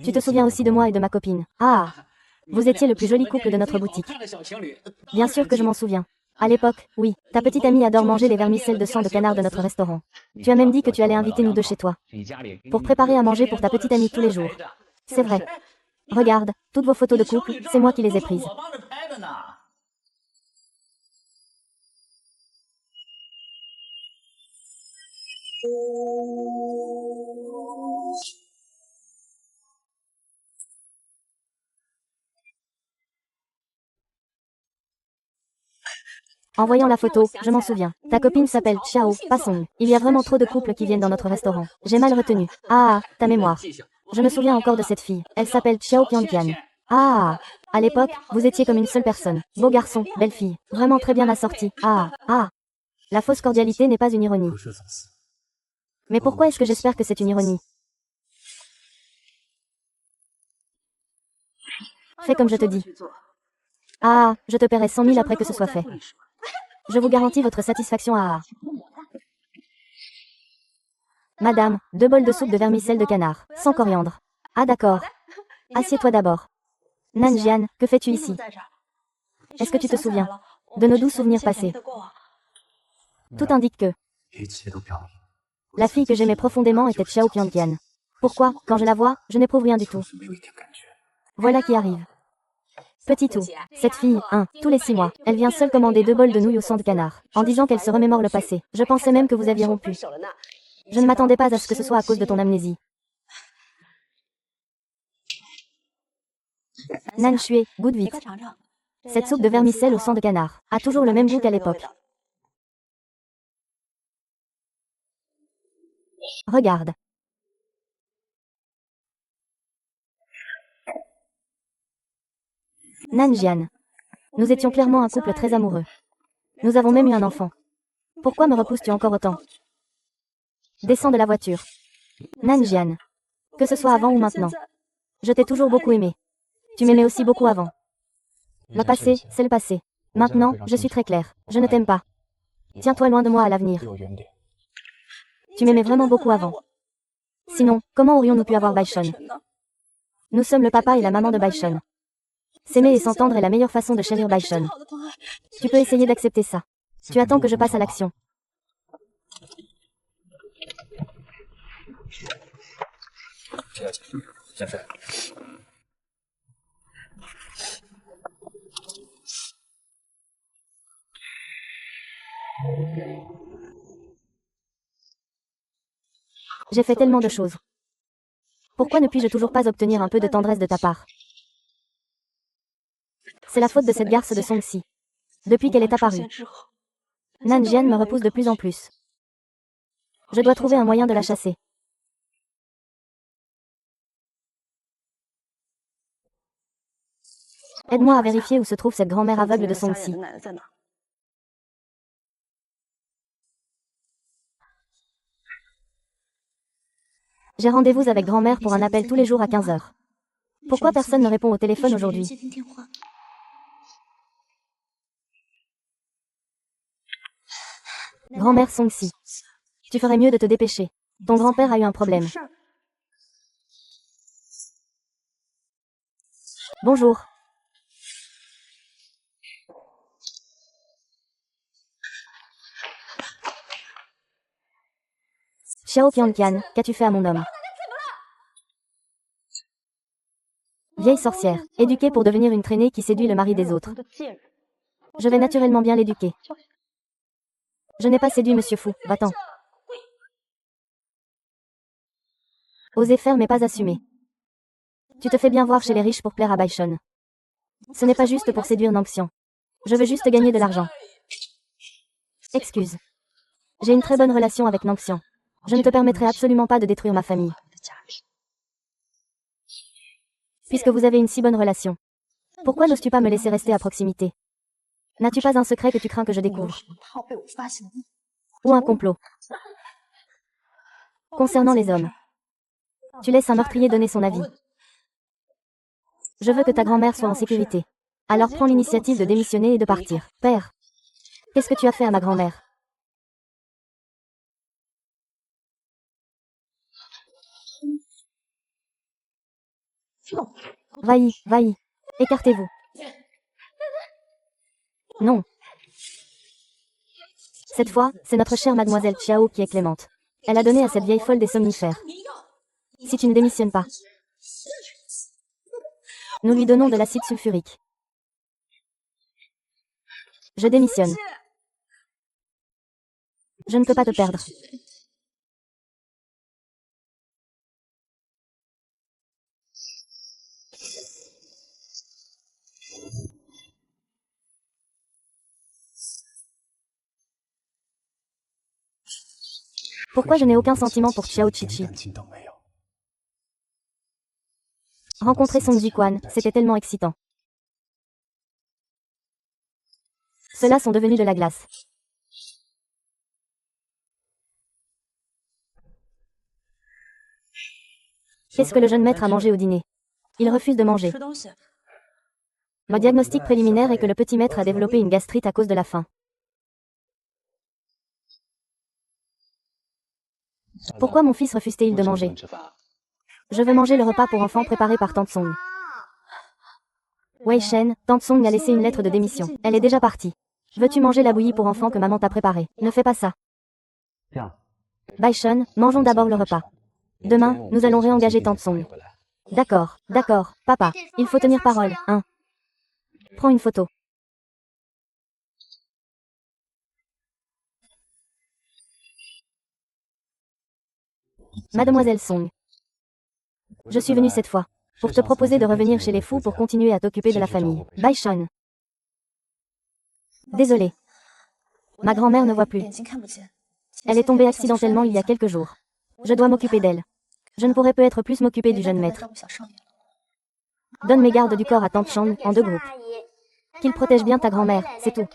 Tu te souviens aussi de moi et de ma copine. Ah, vous étiez le plus joli couple de notre boutique. Bien sûr que je m'en souviens. À l'époque, oui, ta petite amie adore manger les vermicelles de sang de canard de notre restaurant. Tu as même dit que tu allais inviter nous deux chez toi. Pour préparer à manger pour ta petite amie tous les jours. C'est vrai. Regarde, toutes vos photos de couple, c'est moi qui les ai prises. En voyant la photo, je m'en souviens. Ta copine s'appelle Xiao, pas Song. Il y a vraiment trop de couples qui viennent dans notre restaurant. J'ai mal retenu. Ah, ta mémoire. Je me souviens encore de cette fille. Elle s'appelle Xiao Qianqian. Ah, à l'époque, vous étiez comme une seule personne. Beau garçon, belle fille. Vraiment très bien assorti. Ah. La fausse cordialité n'est pas une ironie. Mais pourquoi est-ce que j'espère que c'est une ironie? Fais comme je te dis. Ah, je te paierai 100 000 après que ce soit fait. Je vous garantis votre satisfaction. Madame, 2 bols de soupe de vermicelle de canard, sans coriandre. Ah d'accord. Assieds-toi d'abord. Nanjian, que fais-tu ici? Est-ce que tu te souviens de nos doux souvenirs passés? Tout indique que la fille que j'aimais profondément était Xiao Qianqian. Pourquoi, quand je la vois, je n'éprouve rien du tout? Voilà qui arrive. Petit tout. Cette fille, tous les 6 mois, elle vient seule commander 2 bols de nouilles au sang de canard, en disant qu'elle se remémore le passé. Je pensais même que vous aviez rompu. Je ne m'attendais pas à ce que ce soit à cause de ton amnésie. Nan Shui, goûte vite. Cette soupe de vermicelle au sang de canard a toujours le même goût qu'à l'époque. Regarde. Nanjian. Nous étions clairement un couple très amoureux. Nous avons même eu un enfant. Pourquoi me repousses-tu encore autant? Descends de la voiture. Nanjian. Que ce soit avant ou maintenant. Je t'ai toujours beaucoup aimé. Tu m'aimais aussi beaucoup avant. Le passé, c'est le passé. Maintenant, je suis très claire. Je ne t'aime pas. Tiens-toi loin de moi à l'avenir. Tu m'aimais vraiment beaucoup avant. Sinon, comment aurions-nous pu avoir Baishon? Nous sommes le papa et la maman de Baishon. S'aimer et s'entendre est la meilleure façon de chérir Baishon. Tu peux essayer d'accepter ça. Tu attends que je passe à l'action. J'ai fait tellement de choses. Pourquoi ne puis-je toujours pas obtenir un peu de tendresse de ta part? C'est la faute de cette garce de Songxi. Depuis qu'elle est apparue. Nanjian me repousse de plus en plus. Je dois trouver un moyen de la chasser. Aide-moi à vérifier où se trouve cette grand-mère aveugle de Songxi. J'ai rendez-vous avec grand-mère pour un appel tous les jours à 15 h. Pourquoi personne ne répond au téléphone aujourd'hui? Grand-mère Songxi. Tu ferais mieux de te dépêcher. Ton grand-père a eu un problème. Bonjour. Xiao Qianqian, qu'as-tu fait à mon homme? Vieille sorcière, éduquée pour devenir une traînée qui séduit le mari des autres. Je vais naturellement bien l'éduquer. Je n'ai pas séduit Monsieur Fou, va-t'en. Oser faire mais pas assumer. Tu te fais bien voir chez les riches pour plaire à Baishon. Ce n'est pas juste pour séduire Nangxian. Je veux juste gagner de l'argent. Excuse. J'ai une très bonne relation avec Nangxian. Je ne te permettrai absolument pas de détruire ma famille. Puisque vous avez une si bonne relation. Pourquoi n'oses-tu pas me laisser rester à proximité? N'as-tu pas un secret que tu crains que je découvre? Ou un complot? Concernant les hommes. Tu laisses un meurtrier donner son avis. Je veux que ta grand-mère soit en sécurité. Alors prends l'initiative de démissionner et de partir. Père. Qu'est-ce que tu as fait à ma grand-mère? Va-y, va-y. Écartez-vous. Non. Cette fois, c'est notre chère mademoiselle Xiao qui est clémente. Elle a donné à cette vieille folle des somnifères. Si tu ne démissionnes pas, nous lui donnons de l'acide sulfurique. Je démissionne. Je ne peux pas te perdre. Pourquoi je n'ai aucun sentiment pour Xiao Qiqi? Rencontrer Song Jiquan, c'était tellement excitant. Ceux-là sont devenus de la glace. Qu'est-ce que le jeune maître a mangé au dîner? Il refuse de manger. Le diagnostic préliminaire est que le petit maître a développé une gastrite à cause de la faim. Pourquoi mon fils refuse-t-il de manger? Je veux manger le repas pour enfants préparé par Tante Song. Wei Shen, Tante Song a laissé une lettre de démission. Elle est déjà partie. Veux-tu manger la bouillie pour enfants que maman t'a préparée? Ne fais pas ça. Bai Shen, mangeons d'abord le repas. Demain, nous allons réengager Tante Song. D'accord, d'accord, papa. Il faut tenir parole, hein. Prends une photo. Mademoiselle Song. Je suis venue cette fois pour te proposer de revenir chez les fous pour continuer à t'occuper de la famille. Bai Shen. Désolée. Ma grand-mère ne voit plus. Elle est tombée accidentellement il y a quelques jours. Je dois m'occuper d'elle. Je ne pourrais peut-être plus m'occuper du jeune maître. Donne mes gardes du corps à Tante Chang en 2 groupes. Qu'il protège bien ta grand-mère, c'est tout.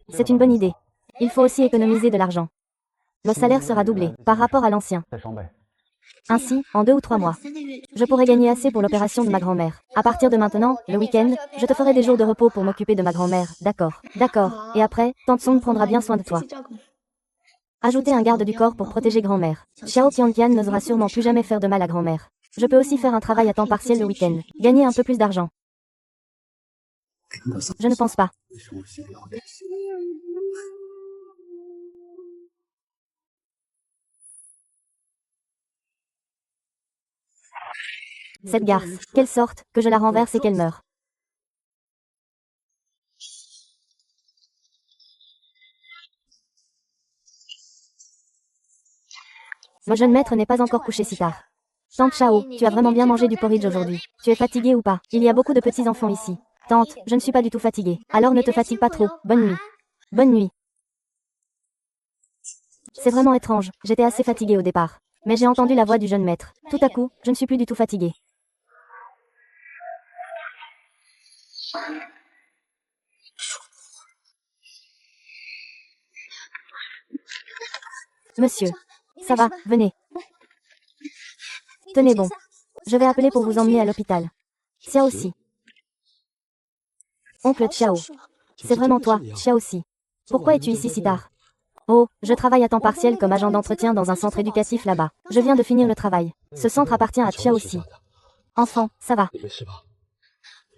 C'est une bonne idée. Il faut aussi économiser de l'argent. Le salaire sera doublé par rapport à l'ancien. Ainsi, en 2 ou 3 mois, je pourrai gagner assez pour l'opération de ma grand-mère. À partir de maintenant, le week-end, je te ferai des jours de repos pour m'occuper de ma grand-mère. D'accord, d'accord. Et après, Tante Song prendra bien soin de toi. Ajoutez un garde du corps pour protéger grand-mère. Xiao Qianqian n'osera sûrement plus jamais faire de mal à grand-mère. Je peux aussi faire un travail à temps partiel le week-end. Gagner un peu plus d'argent. Je ne pense pas. Cette garce, qu'elle sorte, que je la renverse et qu'elle meure. Le jeune maître n'est pas encore couché si tard. Tante Chao, tu as vraiment bien mangé du porridge aujourd'hui. Tu es fatiguée ou pas? Il y a beaucoup de petits-enfants ici. Tante, je ne suis pas du tout fatiguée. Alors ne te fatigue pas trop. Bonne nuit. Bonne nuit. C'est vraiment étrange, j'étais assez fatiguée au départ. Mais j'ai entendu la voix du jeune maître. Tout à coup, je ne suis plus du tout fatiguée. Monsieur. Ça va, venez. Tenez bon. Je vais appeler pour vous emmener à l'hôpital. Xiao aussi. Oncle Xiao. C'est vraiment toi, Xiao aussi. Pourquoi es-tu ici si tard? Oh, je travaille à temps partiel comme agent d'entretien dans un centre éducatif là-bas. Je viens de finir le travail. Ce centre appartient à Xiao aussi. Enfant, ça va.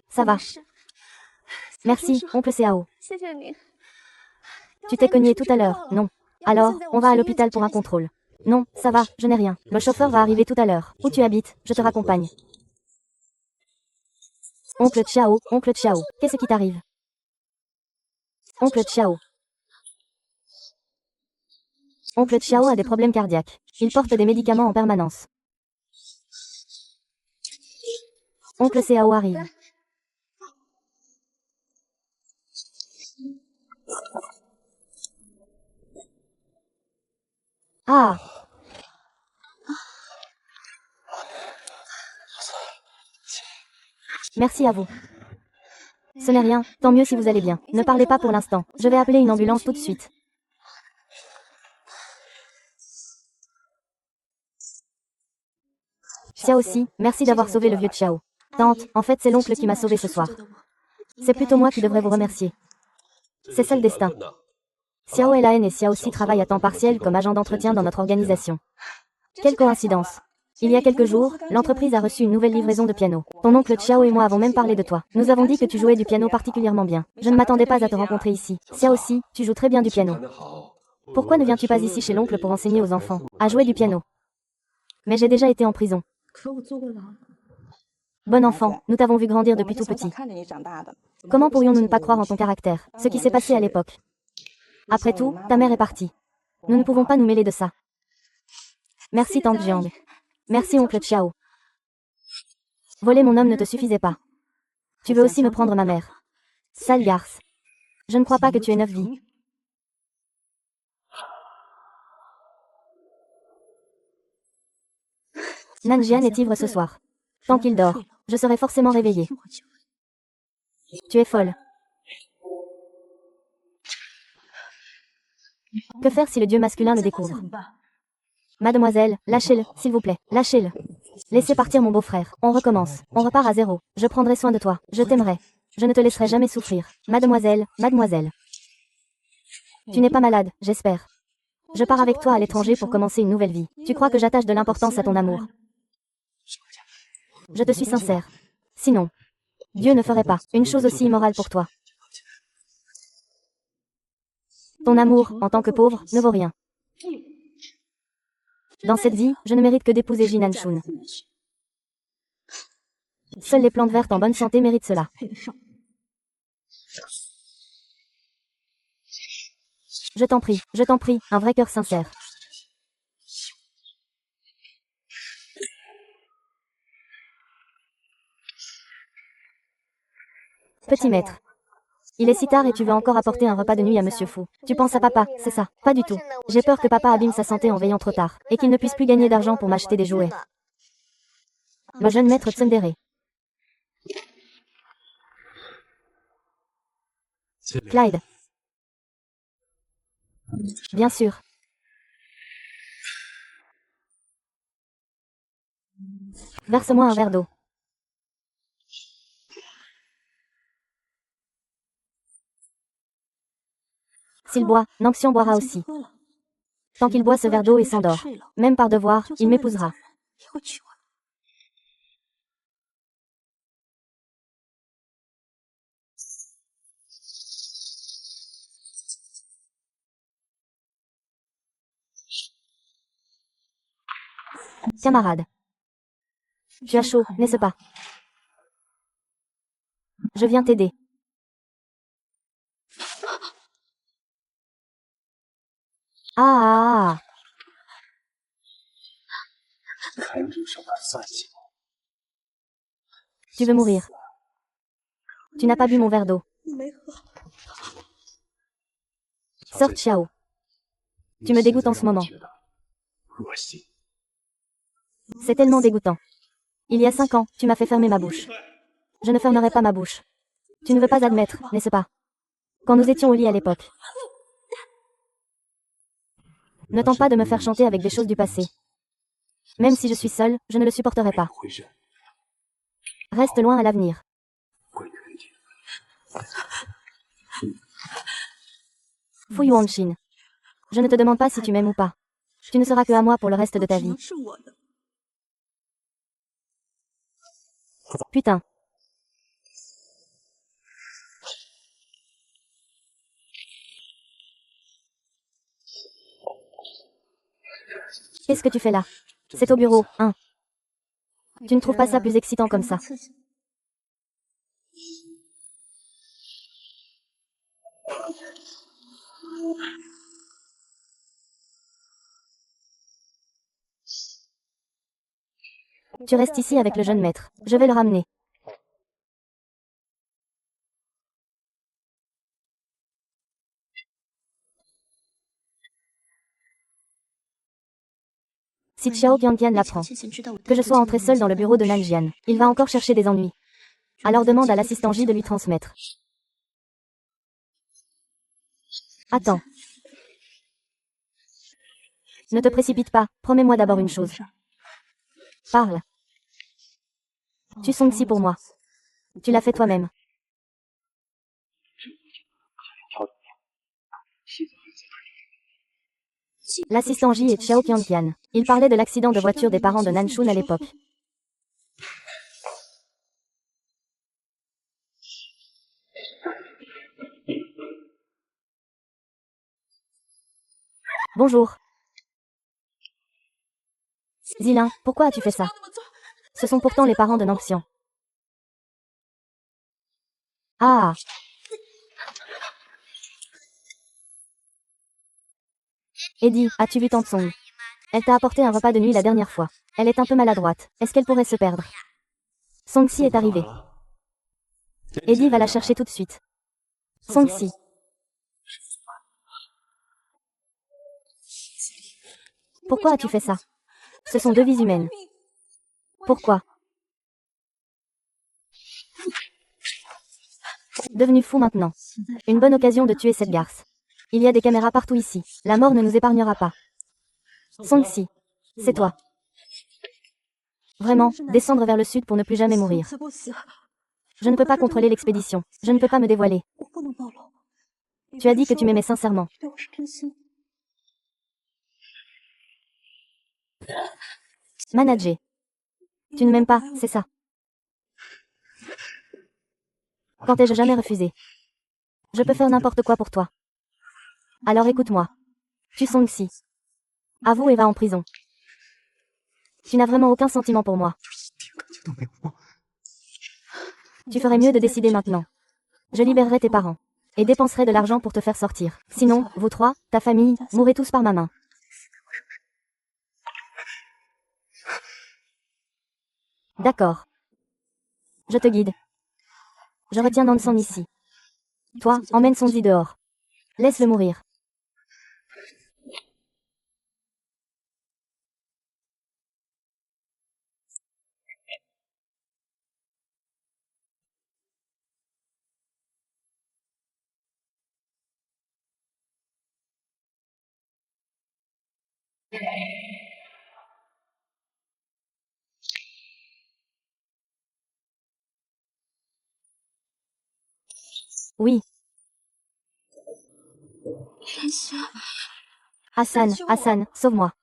Ça va. Merci, oncle Xiao. Tu t'es cogné tout à l'heure, non? Alors, on va à l'hôpital pour un contrôle. Non, ça va, je n'ai rien. Le chauffeur va arriver tout à l'heure. Où tu habites? Je te raccompagne. Oncle Xiao, qu'est-ce qui t'arrive? Oncle Xiao. Oncle Xiao a des problèmes cardiaques. Il porte des médicaments en permanence. Oncle Xiao arrive. Ah! Merci à vous. Ce n'est rien, tant mieux si vous allez bien. Ne parlez pas pour l'instant. Je vais appeler une ambulance tout de suite. Xiao aussi, merci d'avoir sauvé le vieux Xiao. Tante, en fait c'est l'oncle qui m'a sauvé ce soir. C'est plutôt moi qui devrais vous remercier. C'est ça le destin. Xiao Lan et Xiao aussi travaillent à temps partiel comme agent d'entretien dans notre organisation. Quelle coïncidence. Il y a quelques jours, l'entreprise a reçu une nouvelle livraison de piano. Ton oncle Xiao et moi avons même parlé de toi. Nous avons dit que tu jouais du piano particulièrement bien. Je ne m'attendais pas à te rencontrer ici. Xiao aussi, tu joues très bien du piano. Pourquoi ne viens-tu pas ici chez l'oncle pour enseigner aux enfants à jouer du piano? Mais j'ai déjà été en prison. Bon enfant, nous t'avons vu grandir depuis tout petit. Comment pourrions-nous ne pas croire en ton caractère, ce qui s'est passé à l'époque? Après tout, ta mère est partie. Nous ne pouvons pas nous mêler de ça. Merci tante Jiang. Merci oncle Xiao. Voler mon homme ne te suffisait pas. Tu veux aussi me prendre ma mère. Sale garce. Je ne crois pas que tu aies 9 vies. Nanjian est ivre ce soir. Tant qu'il dort, je serai forcément réveillée. Tu es folle. Que faire si le dieu masculin le découvre? Mademoiselle, lâchez-le, s'il vous plaît, lâchez-le. Laissez partir mon beau-frère. On recommence. On repart à zéro. Je prendrai soin de toi. Je t'aimerai. Je ne te laisserai jamais souffrir. Mademoiselle, mademoiselle. Tu n'es pas malade, j'espère. Je pars avec toi à l'étranger pour commencer une nouvelle vie. Tu crois que j'attache de l'importance à ton amour? Je te suis sincère. Sinon, Dieu ne ferait pas une chose aussi immorale pour toi. Ton amour, en tant que pauvre, ne vaut rien. Dans cette vie, je ne mérite que d'épouser Jinan Shun. Seules les plantes vertes en bonne santé méritent cela. Je t'en prie, un vrai cœur sincère. Petit maître. Il est si tard et tu veux encore apporter un repas de nuit à Monsieur Fu. Tu penses à papa, c'est ça? Pas du tout. J'ai peur que papa abîme sa santé en veillant trop tard, et qu'il ne puisse plus gagner d'argent pour m'acheter des jouets. Le jeune maître Tsundere. Clyde. Bien sûr. Verse-moi un verre d'eau. S'il boit, Nangxian boira aussi. Tant qu'il boit ce verre d'eau et s'endort, même par devoir, il m'épousera. Camarade. Tu as chaud, n'est-ce pas? Je viens t'aider. Ah. Tu veux mourir. Tu n'as pas bu mon verre d'eau. Sors Xiao. Tu me dégoûtes en ce moment. C'est tellement dégoûtant. Il y a 5 ans, tu m'as fait fermer ma bouche. Je ne fermerai pas ma bouche. Tu ne veux pas admettre, n'est-ce pas? Quand nous étions au lit à l'époque. Ne tente pas de me faire chanter avec des choses du passé. Même si je suis seule, je ne le supporterai pas. Reste loin à l'avenir. Fu Yuanshin. Je ne te demande pas si tu m'aimes ou pas. Tu ne seras que à moi pour le reste de ta vie. Putain. Qu'est-ce que tu fais là? C'est au bureau, hein? Tu ne trouves pas ça plus excitant comme ça? Tu restes ici avec le jeune maître. Je vais le ramener. Si Xiao Qiantian l'apprend, que je sois entrée seule dans le bureau de Nanjian, il va encore chercher des ennuis. Alors demande à l'assistant J de lui transmettre. Attends. Ne te précipite pas, promets-moi d'abord une chose. Parle. Tu Songxi pour moi. Tu l'as fait toi-même. L'assistant J est Xiao Qiantian. Il parlait de l'accident de voiture des parents de Nanshun à l'époque. Bonjour. Zilin, pourquoi as-tu fait ça? Ce sont pourtant les parents de Nangxian. Ah. Eddie, as-tu vu Tante Song? Elle t'a apporté un repas de nuit la dernière fois. Elle est un peu maladroite. Est-ce qu'elle pourrait se perdre? Songxi est arrivée. Eddie va la chercher tout de suite. Songxi. Pourquoi as-tu fait ça? Ce sont 2 vies humaines. Pourquoi? Devenu fou maintenant. Une bonne occasion de tuer cette garce. Il y a des caméras partout ici. La mort ne nous épargnera pas. Song-si, c'est toi. Vraiment, descendre vers le sud pour ne plus jamais mourir. Je ne peux pas contrôler l'expédition. Je ne peux pas me dévoiler. Tu as dit que tu m'aimais sincèrement. Manager. Tu ne m'aimes pas, c'est ça. Quand ai-je jamais refusé? Je peux faire n'importe quoi pour toi. Alors écoute-moi. Tu Song-si. Avoue et va en prison. Tu n'as vraiment aucun sentiment pour moi. Tu ferais mieux de décider maintenant. Je libérerai tes parents. Et dépenserai de l'argent pour te faire sortir. Sinon, vous trois, ta famille, mourrez tous par ma main. D'accord. Je te guide. Je retiens Nanson ici. Toi, emmène Sonzi dehors. Laisse-le mourir. Oui. Hassan, Hassan, sauve-moi.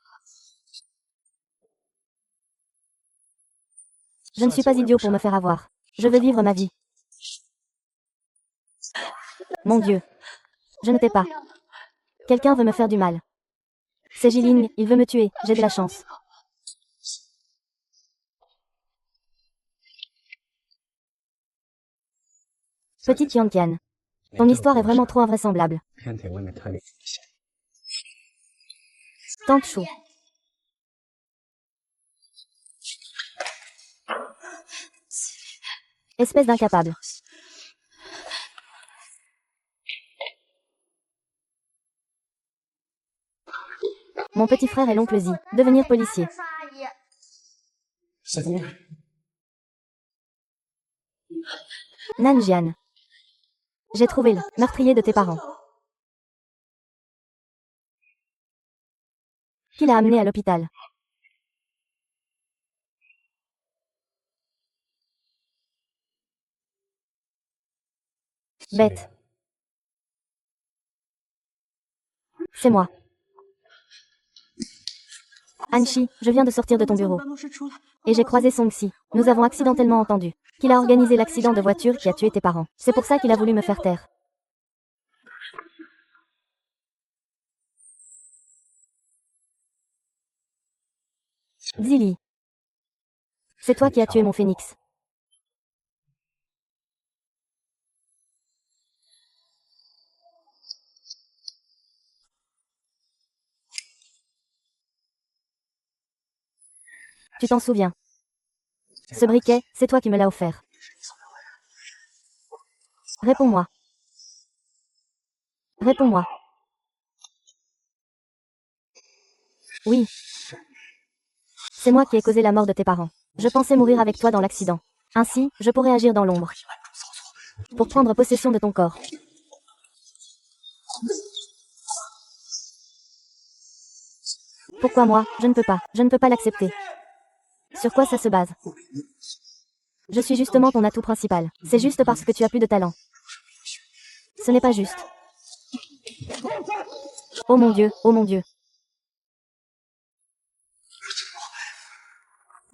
Je ne suis pas idiot pour me faire avoir. Je veux vivre ma vie. Mon Dieu. Je ne t'ai pas. Quelqu'un veut me faire du mal. C'est Jiling, il veut me tuer, j'ai de la chance. Petite Yantian. Ton histoire est vraiment trop invraisemblable. Tante Chou. Espèce d'incapable. Mon petit frère est l'oncle Zi. Devenir policier. Nanjian. J'ai trouvé le meurtrier de tes parents. Qui l'a amené à l'hôpital? Bête. C'est moi. Anchi, je viens de sortir de ton bureau. Et j'ai croisé Song-si. Nous avons accidentellement entendu qu'il a organisé l'accident de voiture qui a tué tes parents. C'est pour ça qu'il a voulu me faire taire. Zili. C'est toi qui as tué mon phénix. Tu t'en souviens? Ce briquet, c'est toi qui me l'as offert. Réponds-moi. Réponds-moi. Oui. C'est moi qui ai causé la mort de tes parents. Je pensais mourir avec toi dans l'accident. Ainsi, je pourrais agir dans l'ombre. Pour prendre possession de ton corps. Pourquoi moi? Je ne peux pas. Je ne peux pas l'accepter. Sur quoi ça se base? Je suis justement ton atout principal. C'est juste parce que tu as plus de talent. Ce n'est pas juste. Oh mon Dieu, oh mon Dieu.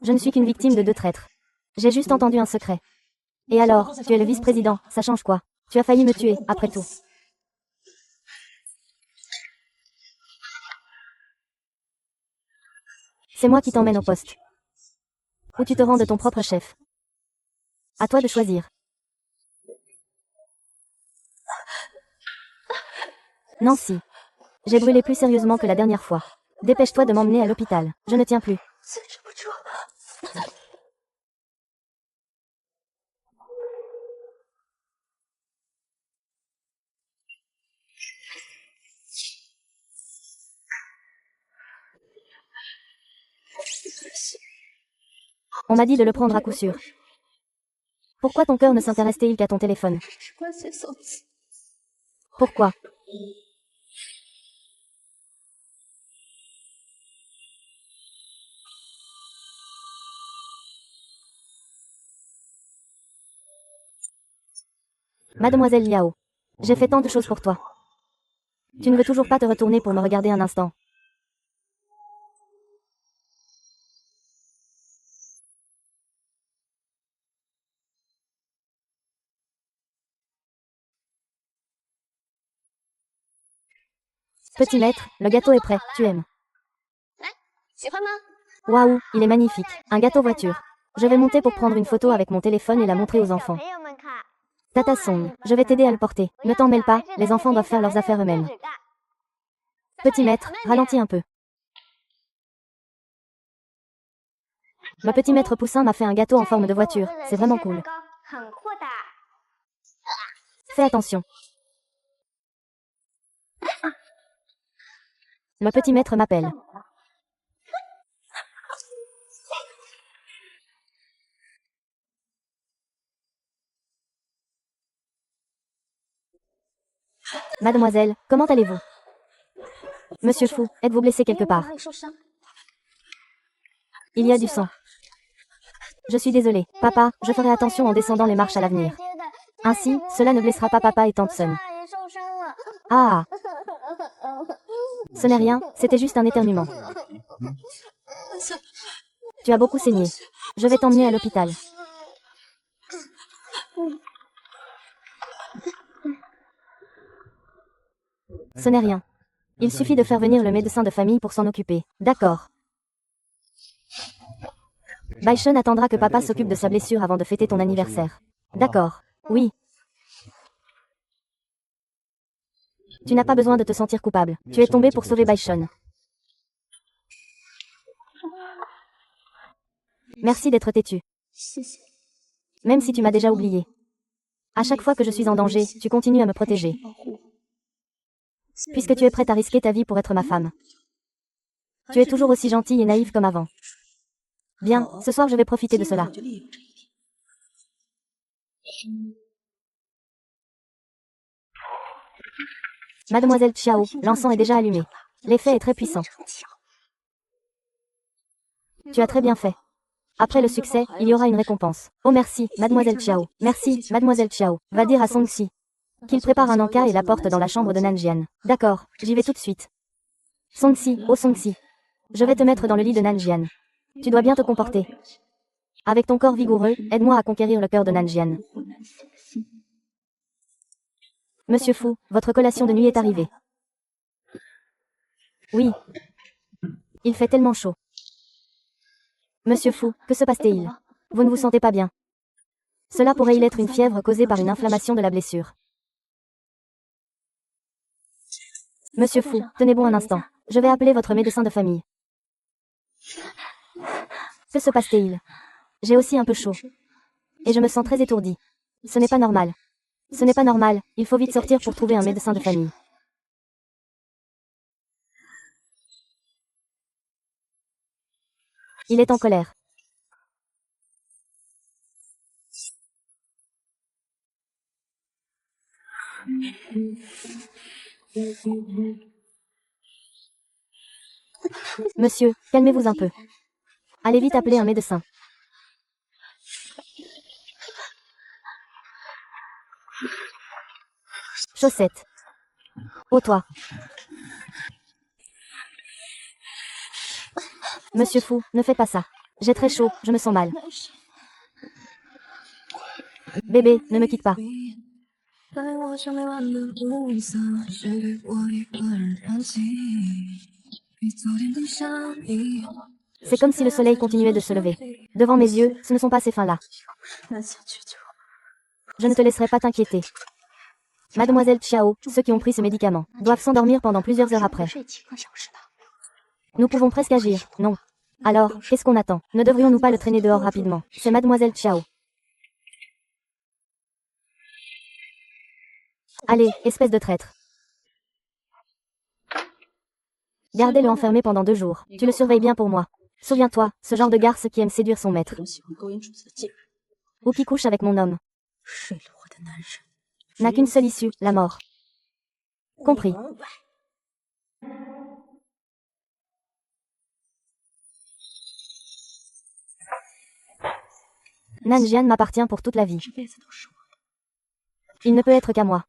Je ne suis qu'une victime de deux traîtres. J'ai juste entendu un secret. Et alors, tu es le vice-président, ça change quoi? Tu as failli me tuer, après tout. C'est moi qui t'emmène au poste. Ou tu te rends de ton propre chef. À toi de choisir. Nancy. J'ai brûlé plus sérieusement que la dernière fois. Dépêche-toi de m'emmener à l'hôpital. Je ne tiens plus. On m'a dit de le prendre à coup sûr. Pourquoi ton cœur ne s'intéresse-t-il qu'à ton téléphone? Pourquoi? Mademoiselle Liao. J'ai fait tant de choses pour toi. Tu ne veux toujours pas te retourner pour me regarder un instant. Petit maître, le gâteau est prêt, tu aimes. Waouh, il est magnifique, un gâteau voiture. Je vais monter pour prendre une photo avec mon téléphone et la montrer aux enfants. Tata Song, je vais t'aider à le porter. Ne t'en mêle pas, les enfants doivent faire leurs affaires eux-mêmes. Petit maître, ralentis un peu. Le petit maître Poussin m'a fait un gâteau en forme de voiture, c'est vraiment cool. Fais attention. Le petit maître m'appelle. Mademoiselle, comment allez-vous? Monsieur Fou, êtes-vous blessé quelque part? Il y a du sang. Je suis désolée. Papa, je ferai attention en descendant les marches à l'avenir. Ainsi, cela ne blessera pas papa et Thompson. Ah! Ce n'est rien, c'était juste un éternuement. Tu as beaucoup saigné. Je vais t'emmener à l'hôpital. Ce n'est rien. Il suffit de faire venir le médecin de famille pour s'en occuper. D'accord. Baishun attendra que papa s'occupe de sa blessure avant de fêter ton anniversaire. D'accord. Oui. Tu n'as pas besoin de te sentir coupable. Tu es tombé pour sauver Baishun. Merci d'être têtu. Même si tu m'as déjà oublié. À chaque fois que je suis en danger, tu continues à me protéger. Puisque tu es prête à risquer ta vie pour être ma femme. Tu es toujours aussi gentille et naïve comme avant. Bien, ce soir je vais profiter de cela. Mademoiselle Chiao, l'encens est déjà allumé. L'effet est très puissant. Tu as très bien fait. Après le succès, il y aura une récompense. Oh merci, Mademoiselle Chiao. Merci, Mademoiselle Chiao. Va dire à Song Si qu'il prépare un encas et la porte dans la chambre de Nanjian. D'accord, j'y vais tout de suite. Song Si, oh Song Si. Je vais te mettre dans le lit de Nanjian. Tu dois bien te comporter. Avec ton corps vigoureux, aide-moi à conquérir le cœur de Nanjian. Monsieur Fou, votre collation de nuit est arrivée. Oui. Il fait tellement chaud. Monsieur Fou, que se passe-t-il? Vous ne vous sentez pas bien? Cela pourrait-il être une fièvre causée par une inflammation de la blessure? Monsieur Fou, tenez bon un instant. Je vais appeler votre médecin de famille. Que se passe-t-il? J'ai aussi un peu chaud. Et je me sens très étourdie. Ce n'est pas normal. Ce n'est pas normal, il faut vite sortir pour trouver un médecin de famille. Il est en colère. Monsieur, calmez-vous un peu. Allez vite appeler un médecin. Chaussettes. Oh toi. Monsieur Fou, ne faites pas ça. J'ai très chaud, je me sens mal. Bébé, ne me quitte pas. C'est comme si le soleil continuait de se lever. Devant mes yeux, ce ne sont pas ces fins-là. Je ne te laisserai pas t'inquiéter. Mademoiselle Chiao, ceux qui ont pris ce médicament, doivent s'endormir pendant plusieurs heures après. Nous pouvons presque agir, non? Alors, qu'est-ce qu'on attend? Ne devrions-nous pas le traîner dehors rapidement? C'est Mademoiselle Chiao. Allez, espèce de traître. Gardez-le enfermé pendant 2 jours. Tu le surveilles bien pour moi. Souviens-toi, ce genre de garce qui aime séduire son maître. Ou qui couche avec mon homme. N'a qu'une seule issue, la mort. Compris. Nanjian m'appartient pour toute la vie. Il ne peut être qu'à moi.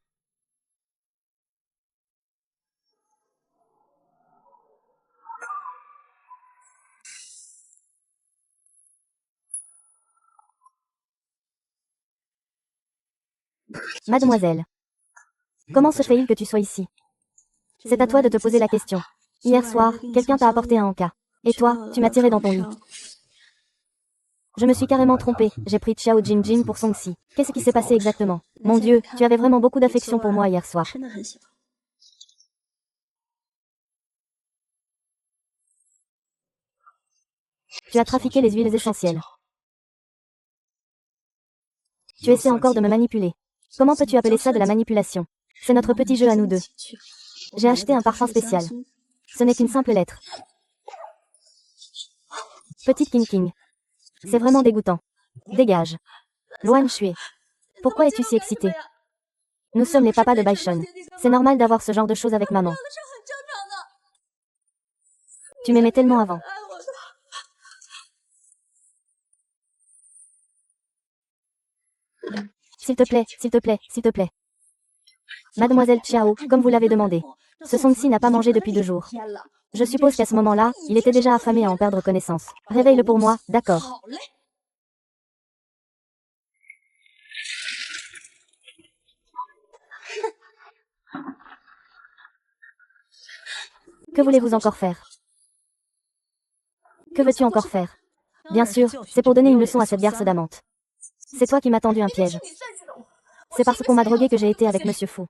Mademoiselle. Comment se fait-il que tu sois ici? C'est à toi de te poser la question. Hier soir, quelqu'un t'a apporté un encas. Et toi, tu m'as tiré dans ton lit. Je me suis carrément trompée, j'ai pris Xiao Jingjing pour Songxi. Qu'est-ce qui s'est passé exactement? Mon Dieu, tu avais vraiment beaucoup d'affection pour moi hier soir. Tu as trafiqué les huiles essentielles. Tu essaies encore de me manipuler. Comment peux-tu appeler ça de la manipulation? C'est notre petit jeu à nous deux. J'ai acheté un parfum spécial. Ce n'est qu'une simple lettre. Petite King King. C'est vraiment dégoûtant. Dégage. Luan Shui. Pourquoi es-tu si excité? Nous sommes les papas de Baishun. C'est normal d'avoir ce genre de choses avec maman. Tu m'aimais tellement avant. S'il te plaît, s'il te plaît, s'il te plaît. Mademoiselle Xiao, comme vous l'avez demandé. Ce Songxi n'a pas mangé depuis 2 jours. Je suppose qu'à ce moment-là, il était déjà affamé à en perdre connaissance. Réveille-le pour moi, d'accord. Que voulez-vous encore faire? Que veux-tu encore faire? Bien sûr, c'est pour donner une leçon à cette garce d'amante. C'est toi qui m'as tendu un piège. C'est parce qu'on m'a drogué que j'ai été avec Monsieur Fou.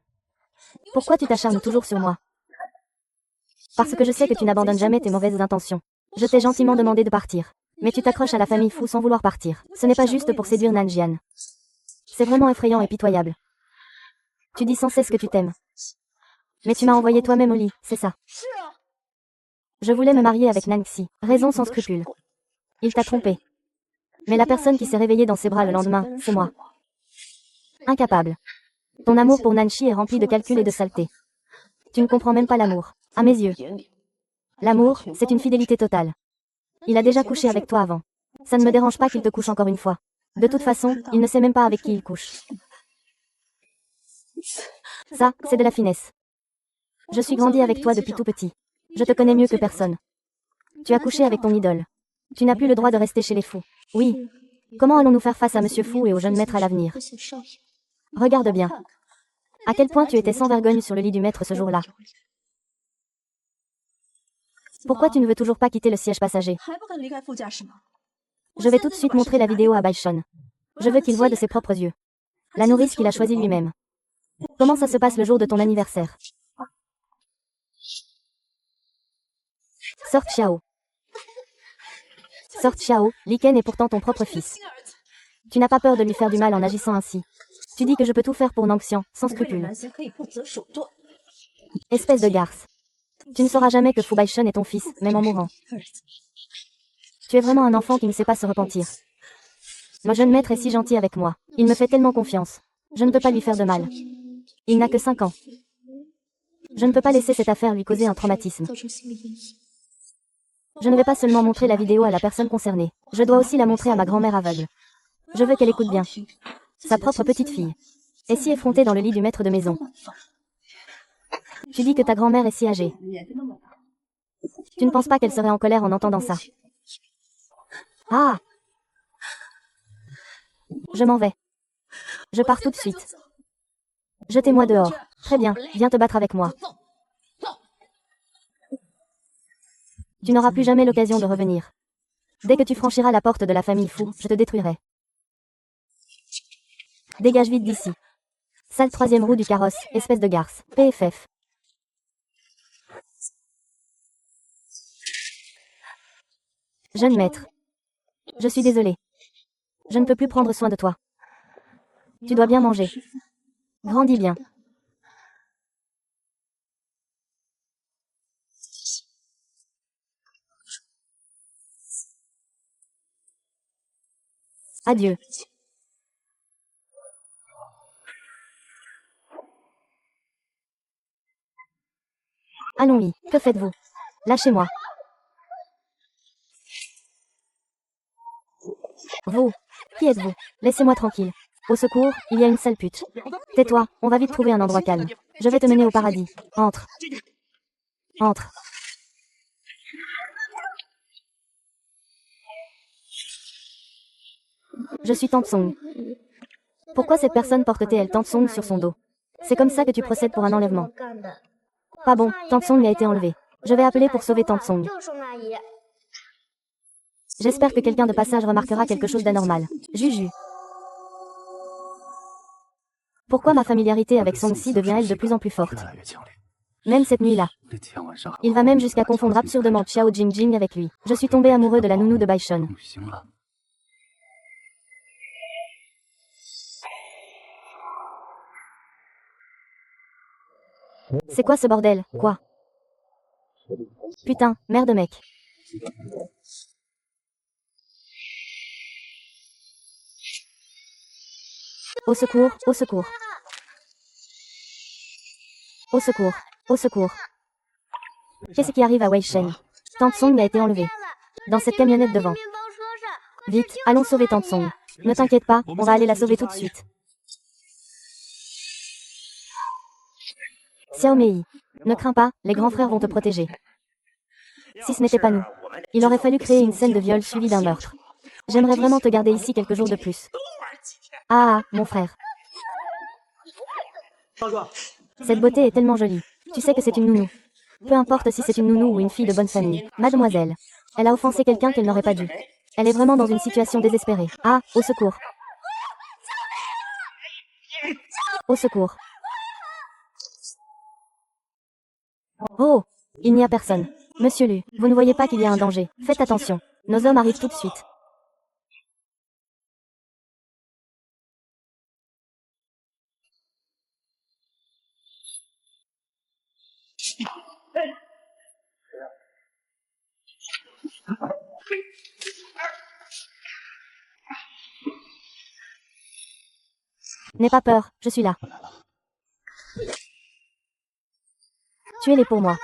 Pourquoi tu t'acharnes toujours sur moi? Parce que je sais que tu n'abandonnes jamais tes mauvaises intentions. Je t'ai gentiment demandé de partir. Mais tu t'accroches à la famille Fou sans vouloir partir. Ce n'est pas juste pour séduire Nanjian. C'est vraiment effrayant et pitoyable. Tu dis sans cesse que tu t'aimes. Mais tu m'as envoyé toi-même au lit, c'est ça. Je voulais me marier avec Nanxi. Raison sans scrupule. Il t'a trompé. Mais la personne qui s'est réveillée dans ses bras le lendemain, c'est moi. Incapable. Ton amour pour Nanxi est rempli de calculs et de saleté. Tu ne comprends même pas l'amour. À mes yeux. L'amour, c'est une fidélité totale. Il a déjà couché avec toi avant. Ça ne me dérange pas qu'il te couche encore une fois. De toute façon, il ne sait même pas avec qui il couche. Ça, c'est de la finesse. Je suis grandi avec toi depuis tout petit. Je te connais mieux que personne. Tu as couché avec ton idole. Tu n'as plus le droit de rester chez les fous. Oui. Comment allons-nous faire face à Monsieur Fou et au jeune maître à l'avenir? Regarde bien. À quel point tu étais sans vergogne sur le lit du maître ce jour-là. Pourquoi tu ne veux toujours pas quitter le siège passager? Je vais tout de suite montrer la vidéo à Baishun. Je veux qu'il voie de ses propres yeux. La nourrice qu'il a choisie lui-même. Comment ça se passe le jour de ton anniversaire? Sors Xiao. Sors Xiao, Liken est pourtant ton propre fils. Tu n'as pas peur de lui faire du mal en agissant ainsi. Tu dis que je peux tout faire pour Nangxian, sans scrupule. Espèce de garce. Tu ne sauras jamais que Fu Baishun est ton fils, même en mourant. Tu es vraiment un enfant qui ne sait pas se repentir. Mon jeune maître est si gentil avec moi. Il me fait tellement confiance. Je ne peux pas lui faire de mal. Il n'a que 5 ans. Je ne peux pas laisser cette affaire lui causer un traumatisme. Je ne vais pas seulement montrer la vidéo à la personne concernée. Je dois aussi la montrer à ma grand-mère aveugle. Je veux qu'elle écoute bien. Sa propre petite fille. Est si effrontée dans le lit du maître de maison. Tu dis que ta grand-mère est si âgée. Tu ne penses pas qu'elle serait en colère en entendant ça? Ah! Je m'en vais. Je pars tout de suite. Jetez-moi dehors. Très bien, viens te battre avec moi. Tu n'auras plus jamais l'occasion de revenir. Dès que tu franchiras la porte de la famille Fou, je te détruirai. Dégage vite d'ici. Sale 3e roue du carrosse, espèce de garce. PFF. Jeune maître. Je suis désolée. Je ne peux plus prendre soin de toi. Tu dois bien manger. Grandis bien. Adieu. Allons-y, que faites-vous? Lâchez-moi. Vous. Qui êtes-vous? Laissez-moi tranquille. Au secours, il y a une sale pute. Tais-toi, on va vite trouver un endroit calme. Je vais te mener au paradis. Entre. Entre. Je suis Tansong. Pourquoi cette personne porte-t-elle Tansong sur son dos? C'est comme ça que tu procèdes pour un enlèvement. Pas bon, Tansong a été enlevé. Je vais appeler pour sauver Tansong. J'espère que quelqu'un de passage remarquera quelque chose d'anormal. Juju. Pourquoi ma familiarité avec Song-si devient-elle de plus en plus forte? Même cette nuit-là. Il va même jusqu'à confondre absurdement Xiao Jingjing avec lui. Je suis tombé amoureux de la nounou de Baishun. C'est quoi ce bordel? Quoi? Putain, merde mec. Au secours, au secours. Au secours, au secours. Qu'est-ce qui arrive à Wei Shen? Tansong a été enlevé. Dans cette camionnette devant. Vite, allons sauver Tansong. Ne t'inquiète pas, on va aller la sauver tout de suite. Xiao Mei. Ne crains pas, les grands frères vont te protéger. Si ce n'était pas nous. Il aurait fallu créer une scène de viol suivie d'un meurtre. J'aimerais vraiment te garder ici quelques jours de plus. Ah, mon frère. Cette beauté est tellement jolie. Tu sais que c'est une nounou. Peu importe si c'est une nounou ou une fille de bonne famille. Mademoiselle. Elle a offensé quelqu'un qu'elle n'aurait pas dû. Elle est vraiment dans une situation désespérée. Ah, au secours. Au secours. Oh, il n'y a personne. Monsieur Lu, vous ne voyez pas qu'il y a un danger. Faites attention. Nos hommes arrivent tout de suite. N'aie pas peur, je suis là. Tuez-les pour moi.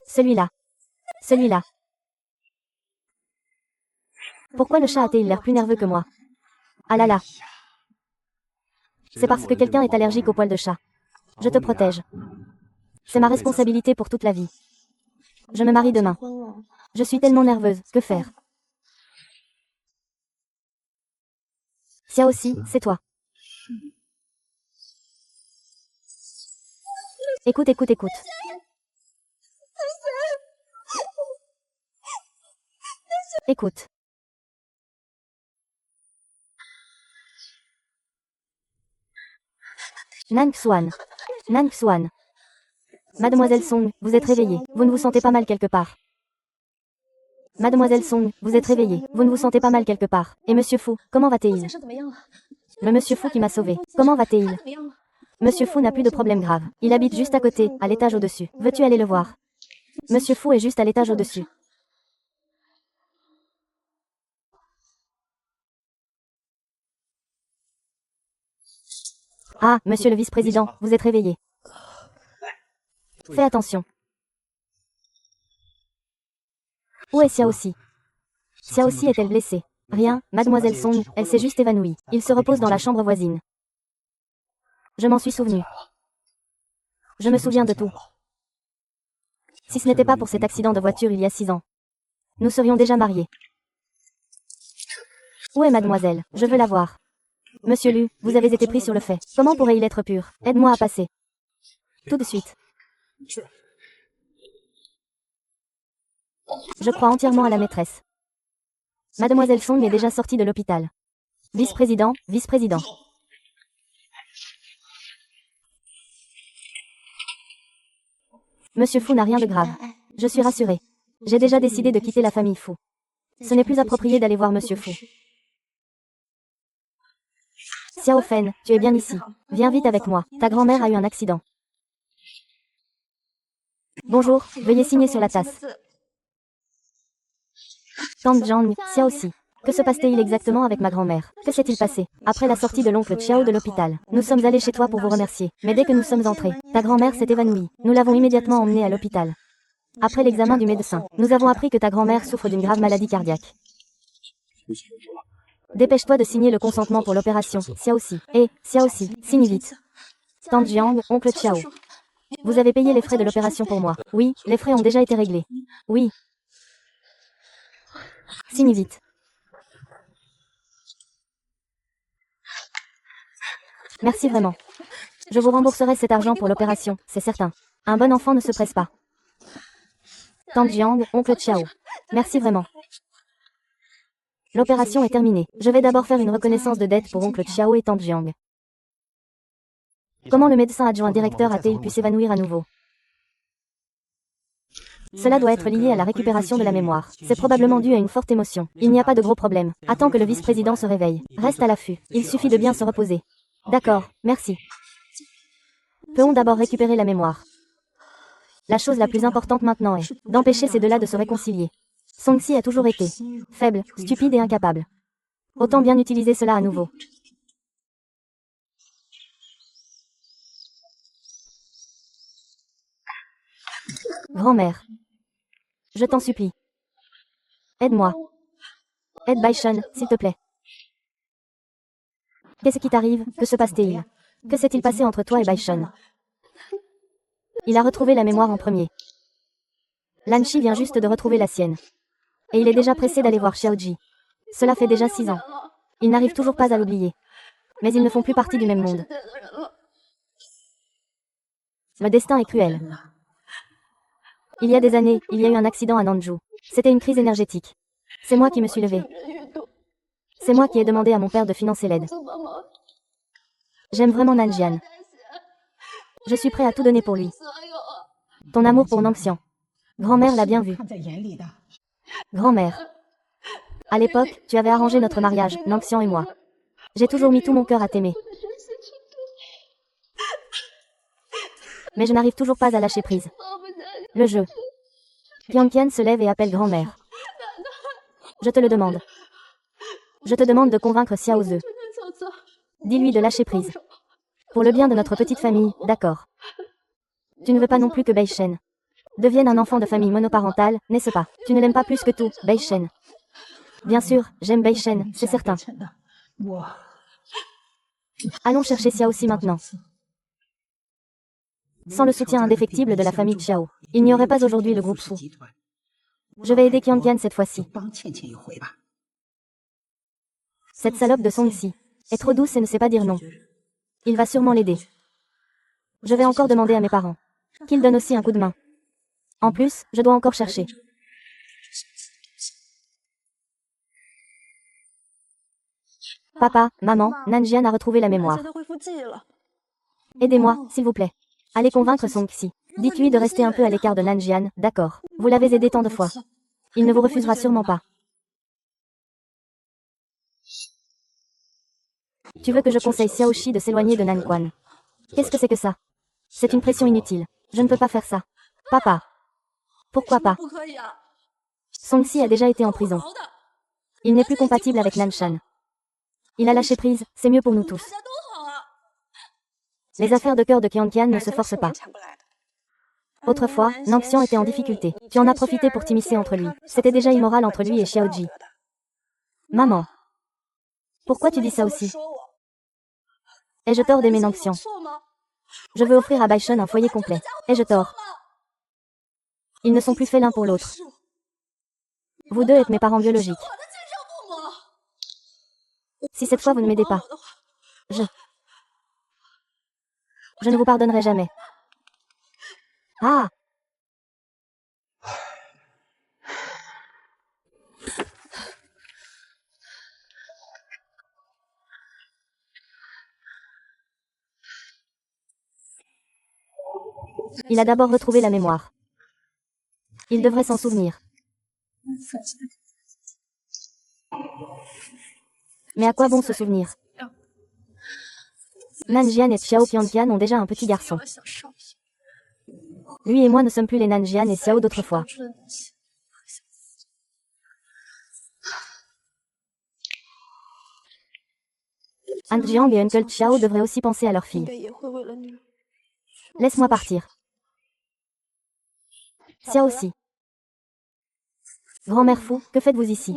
Celui-là. Celui-là. Pourquoi le chat a-t-il l'air plus nerveux que moi? Ah là là. C'est parce que quelqu'un est allergique aux poils de chat. Je te protège. C'est ma responsabilité pour toute la vie. Je me marie demain. Je suis tellement nerveuse, que faire? Xiao aussi, c'est toi. Écoute, écoute, écoute. Écoute. Nan Xuan. Nan Xuan. Mademoiselle Song, vous êtes réveillée. Vous ne vous sentez pas mal quelque part. Mademoiselle Song, vous êtes réveillée. Vous ne vous sentez pas mal quelque part. Et Monsieur Fu, comment va-t-il? Le Monsieur Fu qui m'a sauvé. Comment va-t-il? Monsieur Fu n'a plus de problème grave. Il habite juste à côté, à l'étage au-dessus. Veux-tu aller le voir? Monsieur Fu est juste à l'étage au-dessus. Ah, monsieur le vice-président, vous êtes réveillé. Fais attention. Où est Xiaoxi? Xiaoxi est-elle blessée? Rien, mademoiselle Song, elle s'est juste évanouie. Il se repose dans la chambre voisine. Je m'en suis souvenu. Je me souviens de tout. Si ce n'était pas pour cet accident de voiture il y a 6 ans, nous serions déjà mariés. Où est mademoiselle? Je veux la voir. Monsieur Lu, vous avez été pris sur le fait. Comment pourrait-il être pur? Aide-moi à passer. Tout de suite. Je crois entièrement à la maîtresse. Mademoiselle Song est déjà sortie de l'hôpital. Vice-président, vice-président. Monsieur Fu n'a rien de grave. Je suis rassurée. J'ai déjà décidé de quitter la famille Fu. Ce n'est plus approprié d'aller voir Monsieur Fu. Xiao Fen, tu es bien ici. Viens vite avec moi. Ta grand-mère a eu un accident. Bonjour, veuillez signer sur la tasse. Tante Jiang, Xiao Si. Que se passe-t-il exactement avec ma grand-mère? Que s'est-il passé? Après la sortie de l'oncle Xiao de l'hôpital, nous sommes allés chez toi pour vous remercier. Mais dès que nous sommes entrés, ta grand-mère s'est évanouie. Nous l'avons immédiatement emmenée à l'hôpital. Après l'examen du médecin, nous avons appris que ta grand-mère souffre d'une grave maladie cardiaque. Dépêche-toi de signer le consentement pour l'opération, Xiao Si. Xiao Si, signe vite. Tante Jiang, oncle Xiao. Vous avez payé les frais de l'opération pour moi. Oui, les frais ont déjà été réglés. Oui. Signe vite. Merci vraiment. Je vous rembourserai cet argent pour l'opération, c'est certain. Un bon enfant ne se presse pas. Tante Jiang, oncle Xiao. Merci vraiment. L'opération est terminée. Je vais d'abord faire une reconnaissance de dette pour oncle Xiao et tante Jiang. Comment le médecin adjoint directeur a-t-il pu s'évanouir à nouveau? Cela doit être lié à la récupération de la mémoire. C'est probablement dû à une forte émotion. Il n'y a pas de gros problème. Attends que le vice-président se réveille. Reste à l'affût. Il suffit de bien se reposer. D'accord, merci. Peut-on d'abord récupérer la mémoire? La chose la plus importante maintenant est d'empêcher ces deux-là de se réconcilier. Songxi a toujours été faible, stupide et incapable. Autant bien utiliser cela à nouveau. Grand-mère. Je t'en supplie. Aide-moi. Aide Baishun, s'il te plaît. Qu'est-ce qui t'arrive? Que se passe-t-il? Que s'est-il passé entre toi et Baishun? Il a retrouvé la mémoire en premier. Lanchi vient juste de retrouver la sienne. Et il est déjà pressé d'aller voir Xiaoji. Cela fait déjà 6 ans. Il n'arrive toujours pas à l'oublier. Mais ils ne font plus partie du même monde. Le destin est cruel. Il y a des années, il y a eu un accident à Nanjou. C'était une crise énergétique. C'est moi qui me suis levée. C'est moi qui ai demandé à mon père de financer l'aide. J'aime vraiment Nanjian. Je suis prêt à tout donner pour lui. Ton amour pour Nangxian. Grand-mère l'a bien vu. Grand-mère. À l'époque, tu avais arrangé notre mariage, Nangxian et moi. J'ai toujours mis tout mon cœur à t'aimer. Mais je n'arrive toujours pas à lâcher prise. Le jeu. Qianqian se lève et appelle grand-mère. Je te le demande. Je te demande de convaincre Xiao Ze. Dis-lui de lâcher prise. Pour le bien de notre petite famille, d'accord. Tu ne veux pas non plus que Beishen devienne un enfant de famille monoparentale, n'est-ce pas? Tu ne l'aimes pas plus que tout, Beishen. Bien sûr, j'aime Beishen, c'est certain. Allons chercher Xiao Si maintenant. Sans le soutien indéfectible de la famille Xiao, il n'y aurait pas aujourd'hui le groupe Fu. Je vais aider Qianqian cette fois-ci. Cette salope de Songxi est trop douce et ne sait pas dire non. Il va sûrement l'aider. Je vais encore demander à mes parents qu'ils donnent aussi un coup de main. En plus, je dois encore chercher. Papa, maman, Nanjian a retrouvé la mémoire. Aidez-moi, s'il vous plaît. Allez convaincre Songxi. Dites-lui de rester un peu à l'écart de Nanjian, d'accord. Vous l'avez aidé tant de fois. Il ne vous refusera sûrement pas. Tu veux que je conseille Xiaoxi de s'éloigner de Nanquan? Qu'est-ce que c'est que ça? C'est une pression inutile. Je ne peux pas faire ça. Papa. Pourquoi pas? Songxi a déjà été en prison. Il n'est plus compatible avec Nanshan. Il a lâché prise, c'est mieux pour nous tous. Les affaires de cœur de Qianqian ne se forcent pas. Autrefois, Nangxian était en difficulté. Tu en as profité pour t'immiscer entre lui. C'était déjà immoral entre lui et Xiaoji. Maman. Pourquoi tu dis ça aussi? Ai-je tort d'aimer Nangxian? Je veux offrir à Baishun un foyer complet. Ai-je tort? Ils ne sont plus faits l'un pour l'autre. Vous deux êtes mes parents biologiques. Si cette fois vous ne m'aidez pas, je ne vous pardonnerai jamais. Ah! Il a d'abord retrouvé la mémoire. Il devrait s'en souvenir. Mais à quoi bon se souvenir? Nanjian et Xiao Qianqian ont déjà un petit garçon. Lui et moi ne sommes plus les Nanjian et Xiao d'autrefois. Aunt Jiang et Uncle Xiao devraient aussi penser à leur fille. Laisse-moi partir. Xiao aussi. Grand-mère Fu, que faites-vous ici?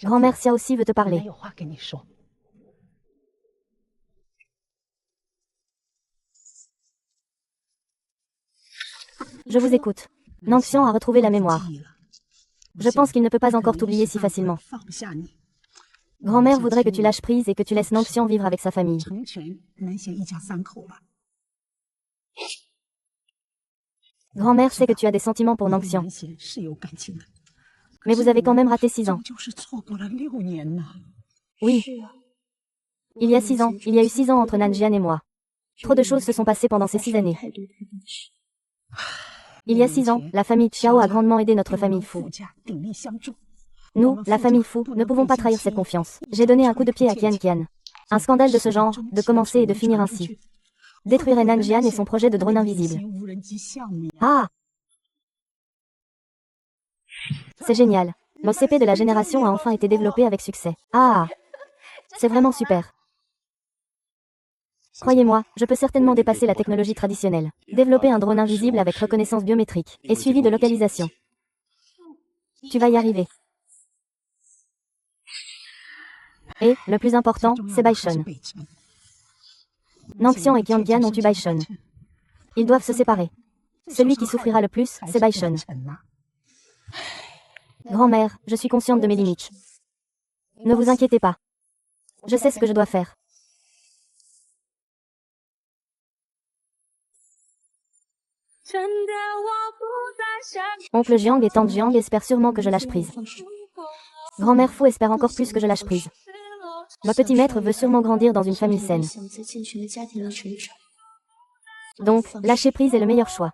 Grand-mère Xiao aussi veut te parler. Je vous écoute. Nangxian a retrouvé la mémoire. Je pense qu'il ne peut pas encore t'oublier si facilement. Grand-mère voudrait que tu lâches prise et que tu laisses Nangxian vivre avec sa famille. Grand-mère sait que tu as des sentiments pour Nangxian. Mais vous avez quand même raté 6 ans. Oui. Il y a 6 ans, il y a eu 6 ans entre Nanjian et moi. Trop de choses se sont passées pendant ces 6 années. Il y a 6 ans, la famille Xiao a grandement aidé notre famille Fu. Nous, la famille Fu, ne pouvons pas trahir cette confiance. J'ai donné un coup de pied à Qianqian. Un scandale de ce genre, de commencer et de finir ainsi. Détruirait Nanjian et son projet de drone invisible. Ah! C'est génial. L'OCP de la génération a enfin été développé avec succès. Ah! C'est vraiment super. Croyez-moi, je peux certainement dépasser la technologie traditionnelle. Développer un drone invisible avec reconnaissance biométrique, et suivi de localisation. Tu vas y arriver. Et, le plus important, c'est Baishun. Nangxian et Qianqian ont eu Baishun. Ils doivent se séparer. Celui qui souffrira le plus, c'est Baishun. Grand-mère, je suis consciente de mes limites. Ne vous inquiétez pas. Je sais ce que je dois faire. Oncle Jiang et tante Jiang espèrent sûrement que je lâche prise. Grand-mère Fu espère encore plus que je lâche prise. Ma petit maître veut sûrement grandir dans une famille saine. Donc, lâcher prise est le meilleur choix.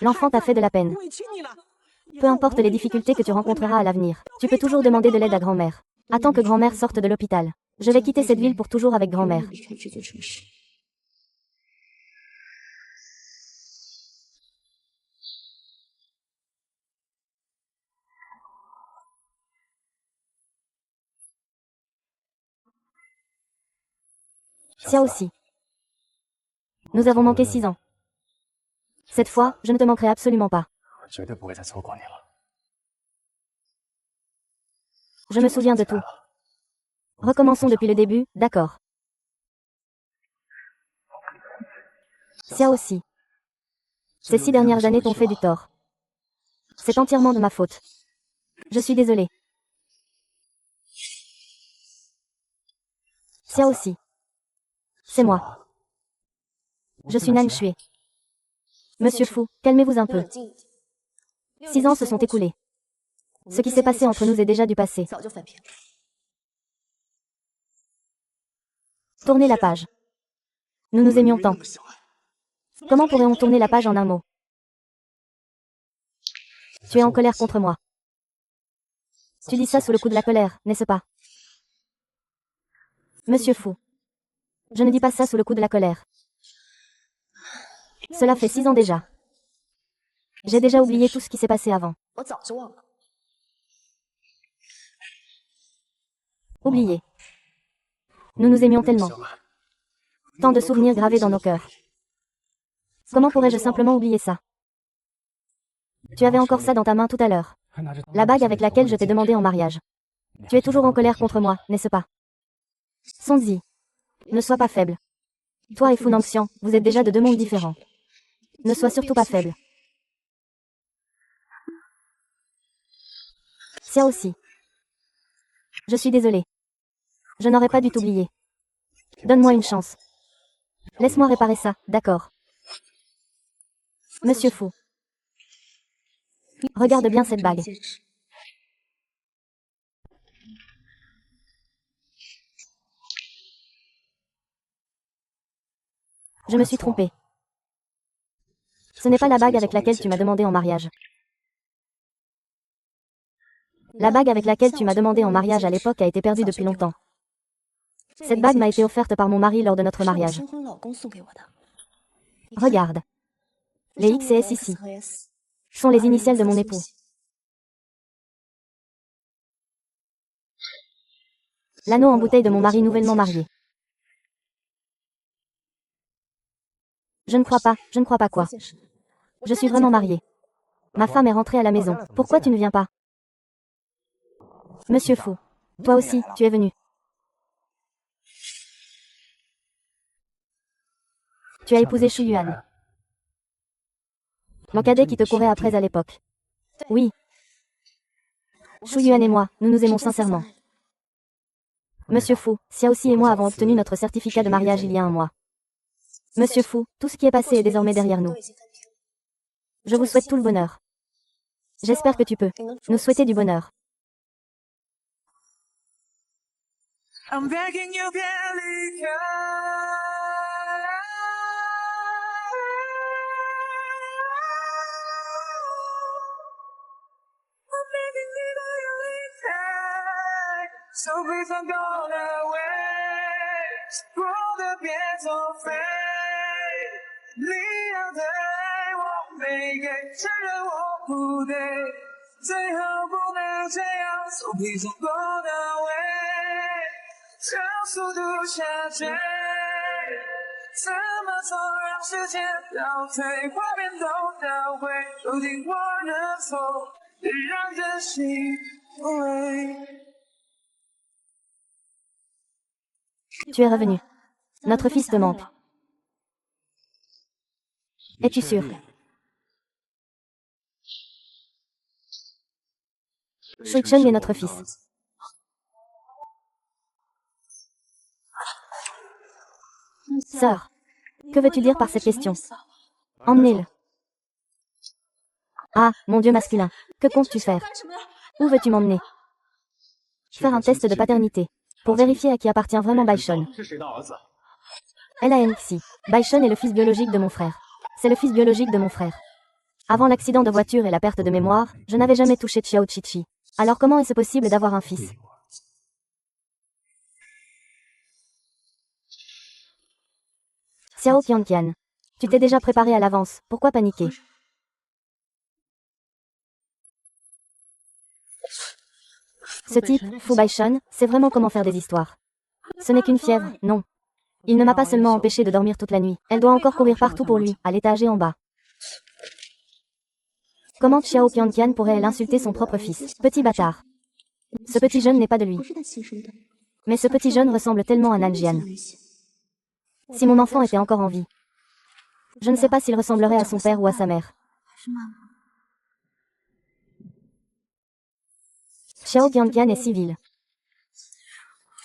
L'enfant t'a fait de la peine. Peu importe les difficultés que tu rencontreras à l'avenir, tu peux toujours demander de l'aide à grand-mère. Attends que grand-mère sorte de l'hôpital. Je vais quitter cette ville pour toujours avec grand-mère. Xiao aussi. Nous avons manqué 6 ans. Cette fois, je ne te manquerai absolument pas. Je me souviens de tout. Recommençons depuis le début, d'accord. Xiao aussi. Ces 6 dernières années t'ont fait du tort. C'est entièrement de ma faute. Je suis désolée. Xiao aussi. C'est moi. Je suis Nan Shui. Monsieur Fu, calmez-vous un peu. 6 ans se sont écoulés. Ce qui s'est passé entre nous est déjà du passé. Tournez la page. Nous nous aimions tant. Comment pourrait-on tourner la page en un mot? Tu es en colère contre moi. Tu dis ça sous le coup de la colère, n'est-ce pas? Monsieur Fu. Je ne dis pas ça sous le coup de la colère. Cela fait 6 ans déjà. J'ai déjà oublié tout ce qui s'est passé avant. Oublié. Nous nous aimions tellement. Tant de souvenirs gravés dans nos cœurs. Comment pourrais-je simplement oublier ça? Tu avais encore ça dans ta main tout à l'heure. La bague avec laquelle je t'ai demandé en mariage. Tu es toujours en colère contre moi, n'est-ce pas? Sonzi. Ne sois pas faible. Toi et Fu Nangxian, vous êtes déjà de 2 mondes différents. Ne sois surtout pas faible. Xiao aussi. Je suis désolée. Je n'aurais pas dû t'oublier. Donne-moi une chance. Laisse-moi réparer ça, d'accord. Monsieur Fu. Regarde bien cette bague. Je me suis trompée. Ce n'est pas la bague avec laquelle tu m'as demandé en mariage. La bague avec laquelle tu m'as demandé en mariage à l'époque a été perdue depuis longtemps. Cette bague m'a été offerte par mon mari lors de notre mariage. Regarde. Les X et S ici sont les initiales de mon époux. L'anneau en bouteille de mon mari nouvellement marié. Je ne crois pas quoi. Je suis vraiment mariée. Ma femme est rentrée à la maison. Pourquoi tu ne viens pas? Monsieur Fou. Toi aussi, tu es venu. Tu as épousé Shu Yuan. Mon cadet qui te courait après à l'époque. Oui. Shu Yuan et moi, nous nous aimons sincèrement. Monsieur Fou, Xiaoxi et moi avons obtenu notre certificat de mariage il y a un mois. Monsieur Fou, tout ce qui est passé est désormais derrière nous. Je vous souhaite tout le bonheur. J'espère que tu peux nous souhaiter du bonheur. I'm begging you,别离开。I'm begging you， 不要离开。So please don't go away， 过得别走飞。你要对我没给，承认我不对，最好不能这样。So please don't go away。这速度下坠，怎么做让时间倒退，画面都倒回，注定我的错，别让真心枯萎。Tu es revenu. Notre fils te manque. Es-tu sûr? Shui Cheng est notre fils. Sœur, que veux-tu dire par cette question? Emmenez-le. Ah, mon Dieu masculin, que comptes-tu faire? Où veux-tu m'emmener? Faire un test de paternité, pour vérifier à qui appartient vraiment Baishun. LANXI. Baishun est le fils biologique de mon frère. C'est le fils biologique de mon frère. Avant l'accident de voiture et la perte de mémoire, je n'avais jamais touché Xiao Chichi. Alors comment est-ce possible d'avoir un fils? Xiao Qianqian. Tu t'es déjà préparé à l'avance, pourquoi paniquer? Ce type, Fu Baishan, sait vraiment comment faire des histoires. Ce n'est qu'une fièvre, non. Il ne m'a pas seulement empêché de dormir toute la nuit, elle doit encore courir partout pour lui, à l'étage et en bas. Comment Xiao Qianqian pourrait-elle insulter son propre fils? Petit bâtard. Ce petit jeune n'est pas de lui. Mais ce petit jeune ressemble tellement à Nanjian. Si mon enfant était encore en vie, je ne sais pas s'il ressemblerait à son père ou à sa mère. Xiao Qianqian est civil.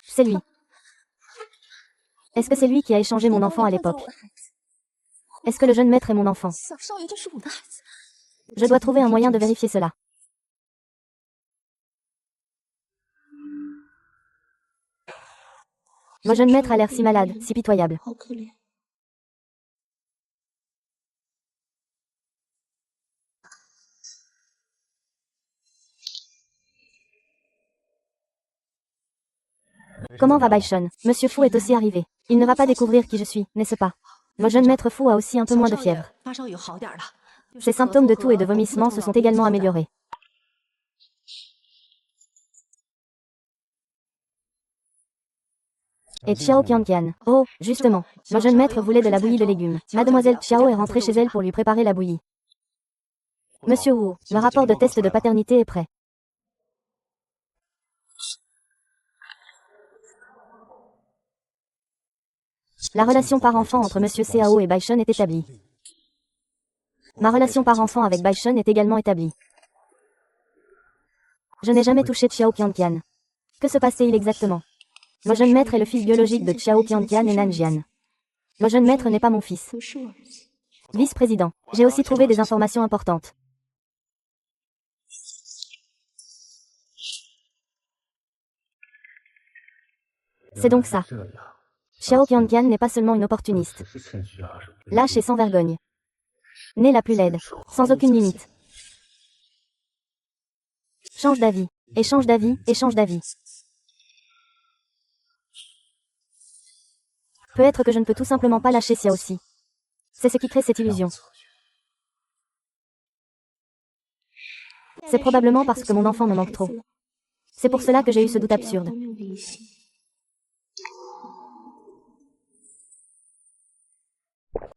C'est lui. Est-ce que c'est lui qui a échangé mon enfant à l'époque? Est-ce que le jeune maître est mon enfant? Je dois trouver un moyen de vérifier cela. Mon jeune maître a l'air si malade, si pitoyable. Comment va Baishun? Monsieur Fu est aussi arrivé. Il ne va pas découvrir qui je suis, n'est-ce pas? Mon jeune maître Fu a aussi un peu moins de fièvre. Ses symptômes de toux et de vomissement se sont également améliorés. Et Xiao Qianqian. Oh, justement, mon jeune maître voulait de la bouillie de légumes. Mademoiselle Xiao est rentrée chez elle pour lui préparer la bouillie. Monsieur Wu, le rapport de test de paternité est prêt. La relation par enfant entre Monsieur Cao et Baishun est établie. Ma relation par enfant avec Baishun est également établie. Je n'ai jamais touché Xiao Qianqian. Que se passe-t-il exactement? Mon jeune maître est le fils biologique de Xiao Qianqian et Nanjian. Mon jeune maître n'est pas mon fils. Vice-président, j'ai aussi trouvé des informations importantes. C'est donc ça. Xiao Qianqian n'est pas seulement une opportuniste. Lâche et sans vergogne. Née la plus laide, sans aucune limite. Change d'avis, et change d'avis, et change d'avis. Peut-être que je ne peux tout simplement pas lâcher Xiao aussi. C'est ce qui crée cette illusion. C'est probablement parce que mon enfant me manque trop. C'est pour cela que j'ai eu ce doute absurde.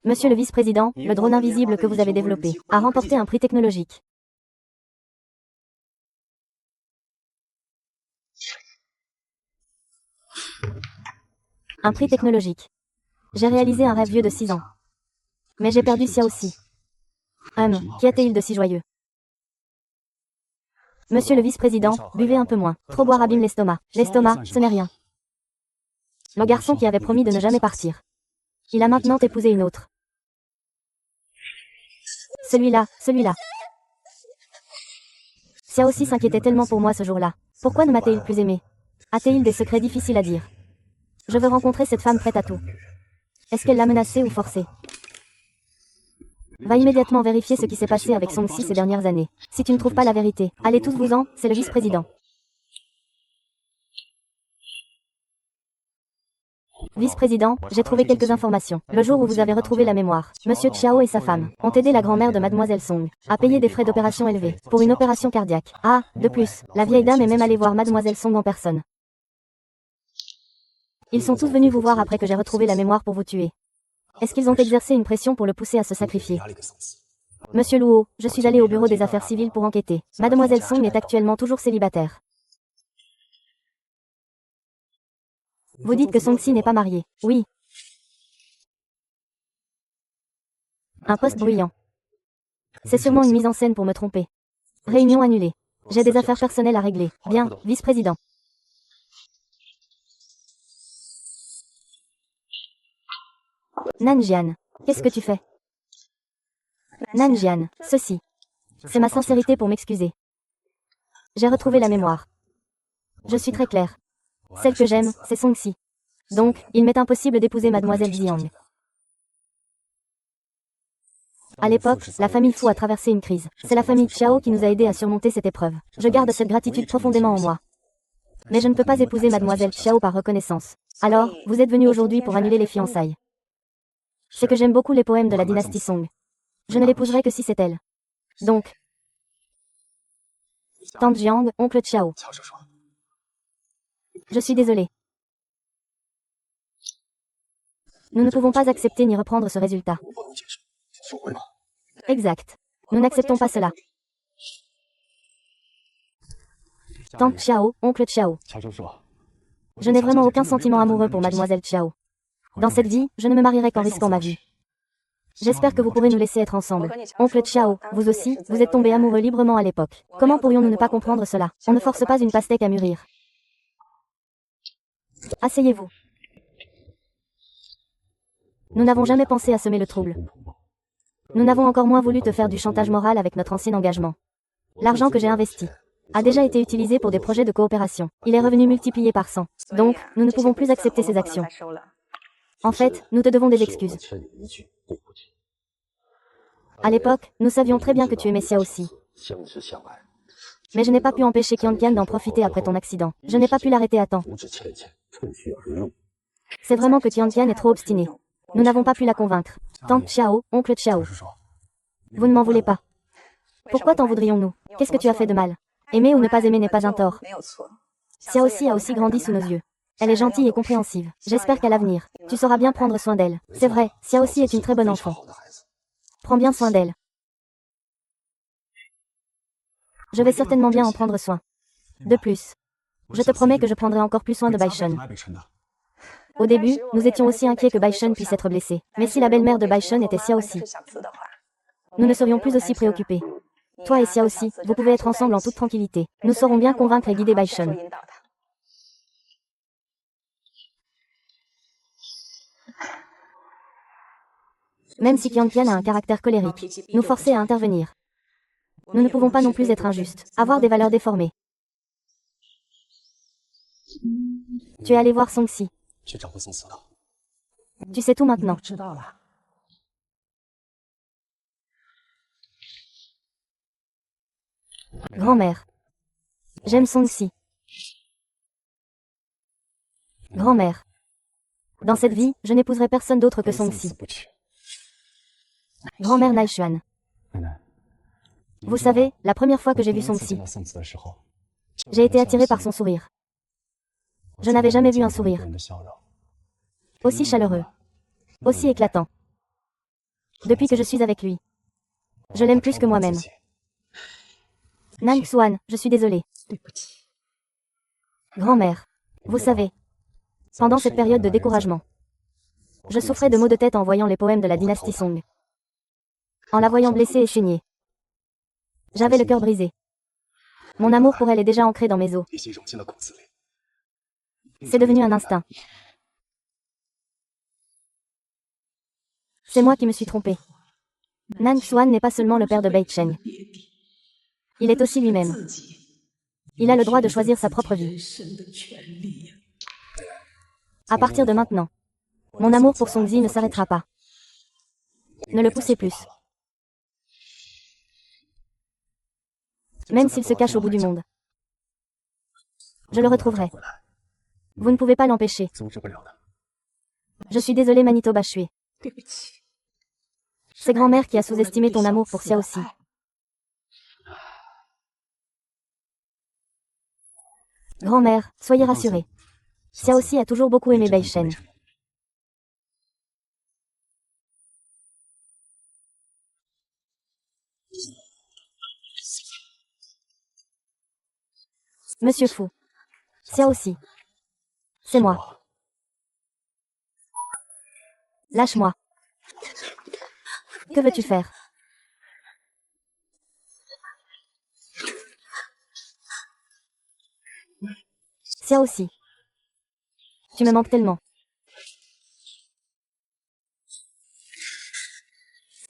Monsieur le vice-président, le drone invisible que vous avez développé a remporté un prix technologique. Un prix technologique. J'ai réalisé un rêve vieux de 6 ans. Mais j'ai perdu Xiao aussi. Qu'y a-t-il de si joyeux? Monsieur le vice-président, buvez un peu moins. Trop boire abîme l'estomac. L'estomac, ce n'est rien. Le garçon qui avait promis de ne jamais partir. Il a maintenant épousé une autre. Celui-là. Xiao aussi s'inquiétait tellement pour moi ce jour-là. Pourquoi ne m'a-t-il plus aimé? A-t-il des secrets difficiles à dire? Je veux rencontrer cette femme prête à tout. Est-ce qu'elle l'a menacée ou forcée? Va immédiatement vérifier ce qui s'est passé avec Song Si ces dernières années. Si tu ne trouves pas la vérité, allez tous-vous-en, c'est le vice-président. Vice-président, j'ai trouvé quelques informations. Le jour où vous avez retrouvé la mémoire, Monsieur Chiao et sa femme ont aidé la grand-mère de Mademoiselle Song à payer des frais d'opération élevés pour une opération cardiaque. Ah, de plus, la vieille dame est même allée voir Mademoiselle Song en personne. Ils sont tous venus vous voir après que j'ai retrouvé la mémoire pour vous tuer. Est-ce qu'ils ont exercé une pression pour le pousser à se sacrifier? Monsieur Luo, je suis allé au bureau des affaires civiles pour enquêter. Mademoiselle Song est actuellement toujours célibataire. Vous dites que Song Si n'est pas marié. Oui. Un poste bruyant. C'est sûrement une mise en scène pour me tromper. Réunion annulée. J'ai des affaires personnelles à régler. Bien, vice-président. Nanjian, qu'est-ce que tu fais? Nanjian, ceci. C'est ma sincérité pour m'excuser. J'ai retrouvé la mémoire. Je suis très claire. Celle que j'aime, c'est Song Si. Donc, il m'est impossible d'épouser Mademoiselle Jiang. À l'époque, la famille Fu a traversé une crise. C'est la famille Xiao qui nous a aidés à surmonter cette épreuve. Je garde cette gratitude profondément en moi. Mais je ne peux pas épouser Mademoiselle Xiao par reconnaissance. Alors, vous êtes venu aujourd'hui pour annuler les fiançailles. C'est que j'aime beaucoup les poèmes de la dynastie Song. Je ne l'épouserai que si c'est elle. Donc, Tante Jiang, oncle Xiao. Je suis désolé. Nous ne pouvons pas accepter ni reprendre ce résultat. Exact. Nous n'acceptons pas cela. Tante Xiao, oncle Xiao. Je n'ai vraiment aucun sentiment amoureux pour Mademoiselle Xiao. Dans cette vie, je ne me marierai qu'en risquant ma vie. J'espère que vous pourrez nous laisser être ensemble. Oncle Xiao, vous aussi, vous êtes tombé amoureux librement à l'époque. Comment pourrions-nous ne pas comprendre cela? On ne force pas une pastèque à mûrir. Asseyez-vous. Nous n'avons jamais pensé à semer le trouble. Nous n'avons encore moins voulu te faire du chantage moral avec notre ancien engagement. L'argent que j'ai investi a déjà été utilisé pour des projets de coopération. Il est revenu multiplié par 100. Donc, nous ne pouvons plus accepter ces actions. En fait, nous te devons des excuses. À l'époque, nous savions très bien que tu aimais Xiao aussi. Mais je n'ai pas pu empêcher Qianqian d'en profiter après ton accident. Je n'ai pas pu l'arrêter à temps. C'est vraiment que Qianqian est trop obstinée. Nous n'avons pas pu la convaincre. Tante Xiao, oncle Xiao. Vous ne m'en voulez pas. Pourquoi t'en voudrions-nous? Qu'est-ce que tu as fait de mal? Aimer ou ne pas aimer n'est pas un tort. Xiao aussi a aussi grandi sous nos yeux. Elle est gentille et compréhensive. J'espère qu'à l'avenir, tu sauras bien prendre soin d'elle. C'est vrai, Xiao aussi est une très bonne enfant. Prends bien soin d'elle. Je vais certainement bien en prendre soin. De plus, je te promets que je prendrai encore plus soin de Baishen. Au début, nous étions aussi inquiets que Baishen puisse être blessé. Mais si la belle-mère de Baishen était Xiao aussi, nous ne serions plus aussi préoccupés. Toi et Xiao aussi, vous pouvez être ensemble en toute tranquillité. Nous saurons bien convaincre et guider Baishen. Même si Qianqian a un caractère colérique, nous forcer à intervenir. Nous ne pouvons pas non plus être injustes, avoir des valeurs déformées. Tu es allé voir Song Si. Tu sais tout maintenant. Grand-mère. J'aime Song Si. Grand-mère. Dans cette vie, je n'épouserai personne d'autre que Song-si. Grand-mère Naixuan. Vous savez, la première fois que j'ai vu Song-si, j'ai été attirée par son sourire. Je n'avais jamais vu un sourire aussi chaleureux, aussi éclatant. Depuis que je suis avec lui, je l'aime plus que moi-même. Nan Xuan, je suis désolée. Grand-mère, vous savez, pendant cette période de découragement, je souffrais de maux de tête en voyant les poèmes de la dynastie Song. En la voyant blessée et saignée, j'avais le cœur brisé. Mon amour pour elle est déjà ancré dans mes os. C'est devenu un instinct. C'est moi qui me suis trompée. Nan Xuan n'est pas seulement le père de Bei Cheng. Il est aussi lui-même. Il a le droit de choisir sa propre vie. À partir de maintenant, mon amour pour Songzi ne s'arrêtera pas. Ne le poussez plus. Même s'il se cache au bout du monde. Je le retrouverai. Vous ne pouvez pas l'empêcher. Je suis désolée Manitoba Shui. C'est grand-mère qui a sous-estimé ton amour pour Xiaoxi. Grand-mère, soyez rassurée. Xiaoxi a toujours beaucoup aimé Bei Shen. Monsieur Fu. Xiaoxi. C'est moi. Lâche-moi. Que veux-tu faire? Xiaoxi. Tu me manques tellement.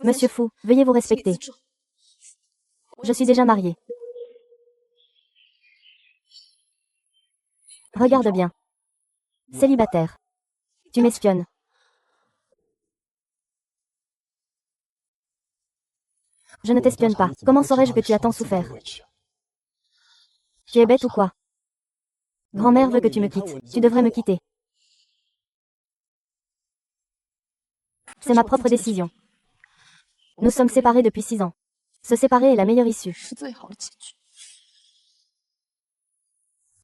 Monsieur Fu, veuillez vous respecter. Je suis déjà mariée. Regarde bien. Célibataire. Tu m'espionnes. Je ne t'espionne pas. Comment saurais-je que tu as tant souffert? Tu es bête ou quoi? Grand-mère veut que tu me quittes. Tu devrais me quitter. C'est ma propre décision. Nous sommes séparés depuis 6 ans. Se séparer est la meilleure issue.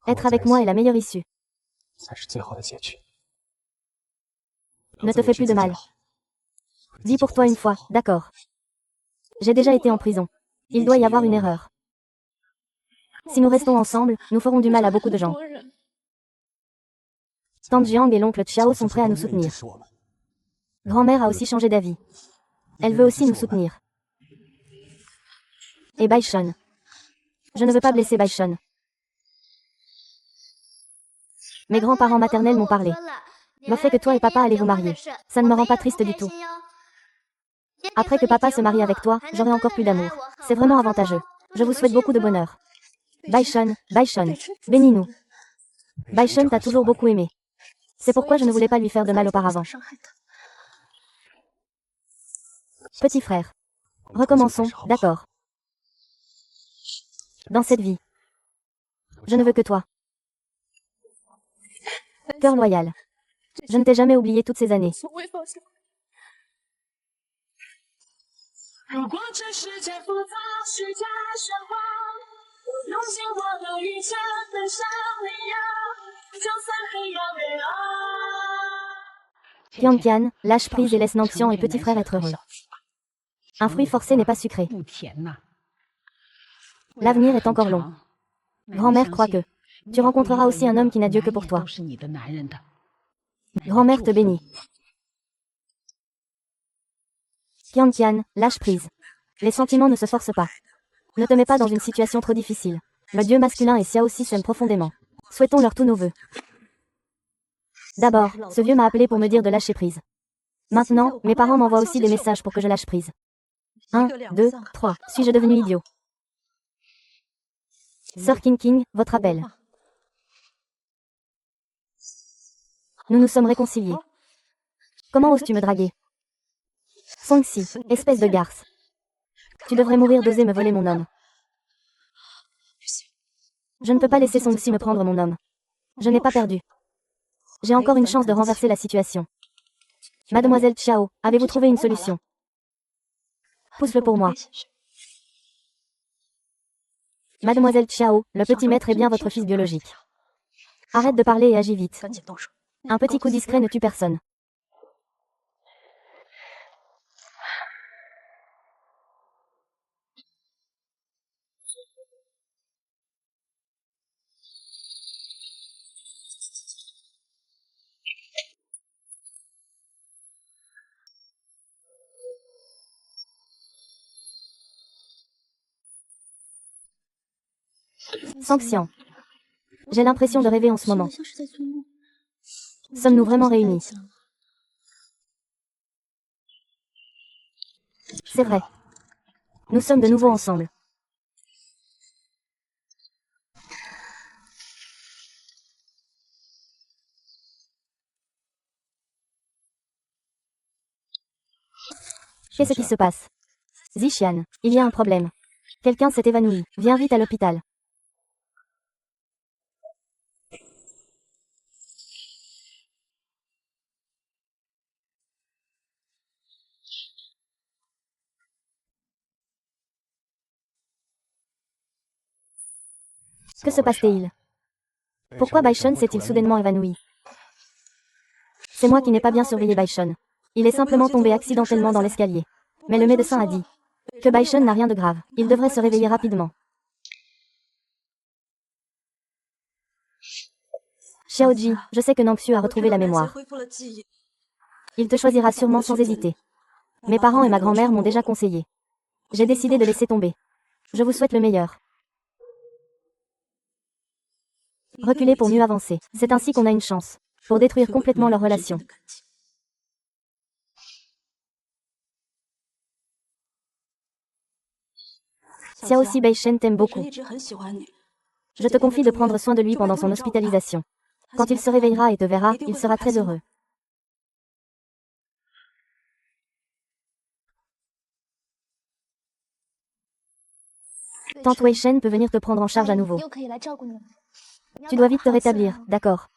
Être avec moi est la meilleure issue. Ne te fais plus de mal. Vis pour toi une fois, d'accord. J'ai déjà été en prison. Il doit y avoir une erreur. Si nous restons ensemble, nous ferons du mal à beaucoup de gens. Tante Jiang et l'oncle Xiao sont prêts à nous soutenir. Grand-mère a aussi changé d'avis. Elle veut aussi nous soutenir. Et Bai Shen. Je ne veux pas blesser Bai Shen. Mes grands-parents maternels m'ont parlé. Le fait que toi et papa allez vous marier, ça ne me rend pas triste du tout. Après que papa se marie avec toi, j'aurai encore plus d'amour. C'est vraiment avantageux. Je vous souhaite beaucoup de bonheur. Bai Shen, bénis-nous. Bai Shen t'a toujours beaucoup aimé. C'est pourquoi je ne voulais pas lui faire de mal auparavant. Petit frère. Recommençons, d'accord. Dans cette vie, je ne veux que toi. Cœur loyal. Je ne t'ai jamais oublié toutes ces années. Tian, lâche prise et laisse Nangxian et petit frère être heureux. Un fruit forcé n'est pas sucré. L'avenir est encore long. Grand-mère croit que tu rencontreras aussi un homme qui n'a Dieu que pour toi. Grand-mère te bénit. Tian, lâche prise. Les sentiments ne se forcent pas. Ne te mets pas dans une situation trop difficile. Le dieu masculin et Xiaoxi s'aiment profondément. Souhaitons-leur tous nos vœux. D'abord, ce vieux m'a appelé pour me dire de lâcher prise. Maintenant, mes parents m'envoient aussi des messages pour que je lâche prise. 1, 2, 3. Suis-je devenu idiot? Sœur King, votre appel. Nous nous sommes réconciliés. Comment oses-tu me draguer? Songsi, espèce de garce. Tu devrais mourir d'oser me voler mon homme. Je ne peux pas laisser Songsi me prendre mon homme. Je n'ai pas perdu. J'ai encore une chance de renverser la situation. Mademoiselle Xiao, avez-vous trouvé une solution? Pousse-le pour moi. Mademoiselle Xiao, le petit maître est bien votre fils biologique. Arrête de parler et agis vite. Un petit coup discret ne tue personne. Sanction. J'ai l'impression de rêver en ce moment. Sommes-nous vraiment réunis? C'est vrai. Nous sommes de nouveau ensemble. Qu'est-ce qui se passe? Zixian, il y a un problème. Quelqu'un s'est évanoui. Viens vite à l'hôpital. Que se passe-t-il? Pourquoi Baishun s'est-il soudainement évanoui? C'est moi qui n'ai pas bien surveillé Baishun. Il est simplement tombé accidentellement dans l'escalier. Mais le médecin a dit que Baishun n'a rien de grave. Il devrait se réveiller rapidement. Xiaoji, je sais que Nangxu a retrouvé la mémoire. Il te choisira sûrement sans hésiter. Mes parents et ma grand-mère m'ont déjà conseillé. J'ai décidé de laisser tomber. Je vous souhaite le meilleur. Reculer pour mieux avancer. C'est ainsi qu'on a une chance. Pour détruire complètement leur relation. Xiaoxi Baishen t'aime beaucoup. Je te confie de prendre soin de lui pendant son hospitalisation. Quand il se réveillera et te verra, il sera très heureux. Tante Wei Shen peut venir te prendre en charge à nouveau. Tu dois vite te rétablir, d'accord?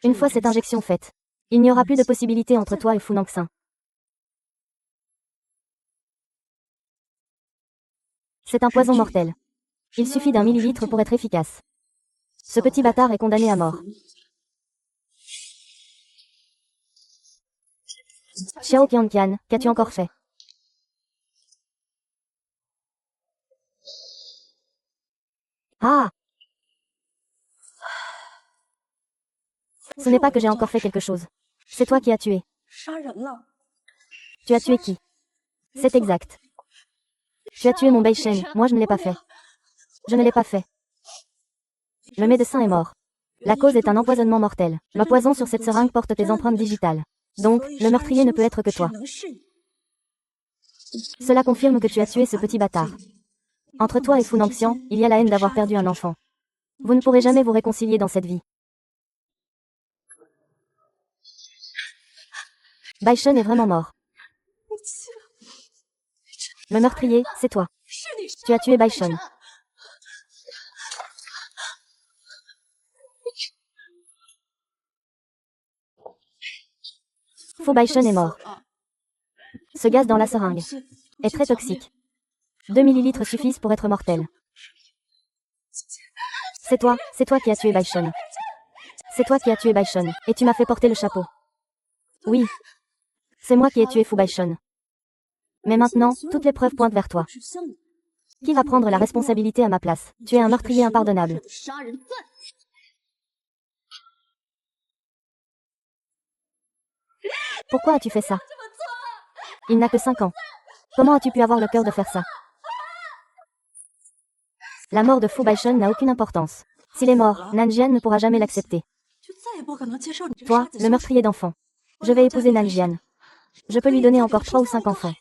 Une fois cette injection faite, il n'y aura plus de possibilité entre toi et Fu Nangxin. C'est un poison mortel. Il suffit d'un millilitre pour être efficace. Ce petit bâtard est condamné à mort. Xiao Qianqian, qu'as-tu encore fait? Ah! Ce n'est pas que j'ai encore fait quelque chose. C'est toi qui as tué. Tu as tué qui? C'est exact. Tu as tué mon Baishen, moi je ne l'ai pas fait. Je ne l'ai pas fait. Le médecin est mort. La cause est un empoisonnement mortel. Le poison sur cette seringue porte tes empreintes digitales. Donc, le meurtrier ne peut être que toi. Cela confirme que tu as tué ce petit bâtard. Entre toi et Fu Nangxian, il y a la haine d'avoir perdu un enfant. Vous ne pourrez jamais vous réconcilier dans cette vie. Baishen est vraiment mort. Le meurtrier, c'est toi. Tu as tué Baishen. Fu Baishen est mort. Ce gaz dans la seringue est très toxique. 2 millilitres suffisent pour être mortel. C'est toi qui as tué Baishen. C'est toi qui as tué Baishen, et tu m'as fait porter le chapeau. Oui. C'est moi qui ai tué Fu Baishen. Mais maintenant, toutes les preuves pointent vers toi. Qui va prendre la responsabilité à ma place? Tu es un meurtrier impardonnable. Pourquoi as-tu fait ça? Il n'a que 5 ans. Comment as-tu pu avoir le cœur de faire ça? La mort de Fu Baishen n'a aucune importance. S'il est mort, Nanjian ne pourra jamais l'accepter. Toi, le meurtrier d'enfants. Je vais épouser Nanjian. Je peux lui donner encore 3 ou 5 enfants.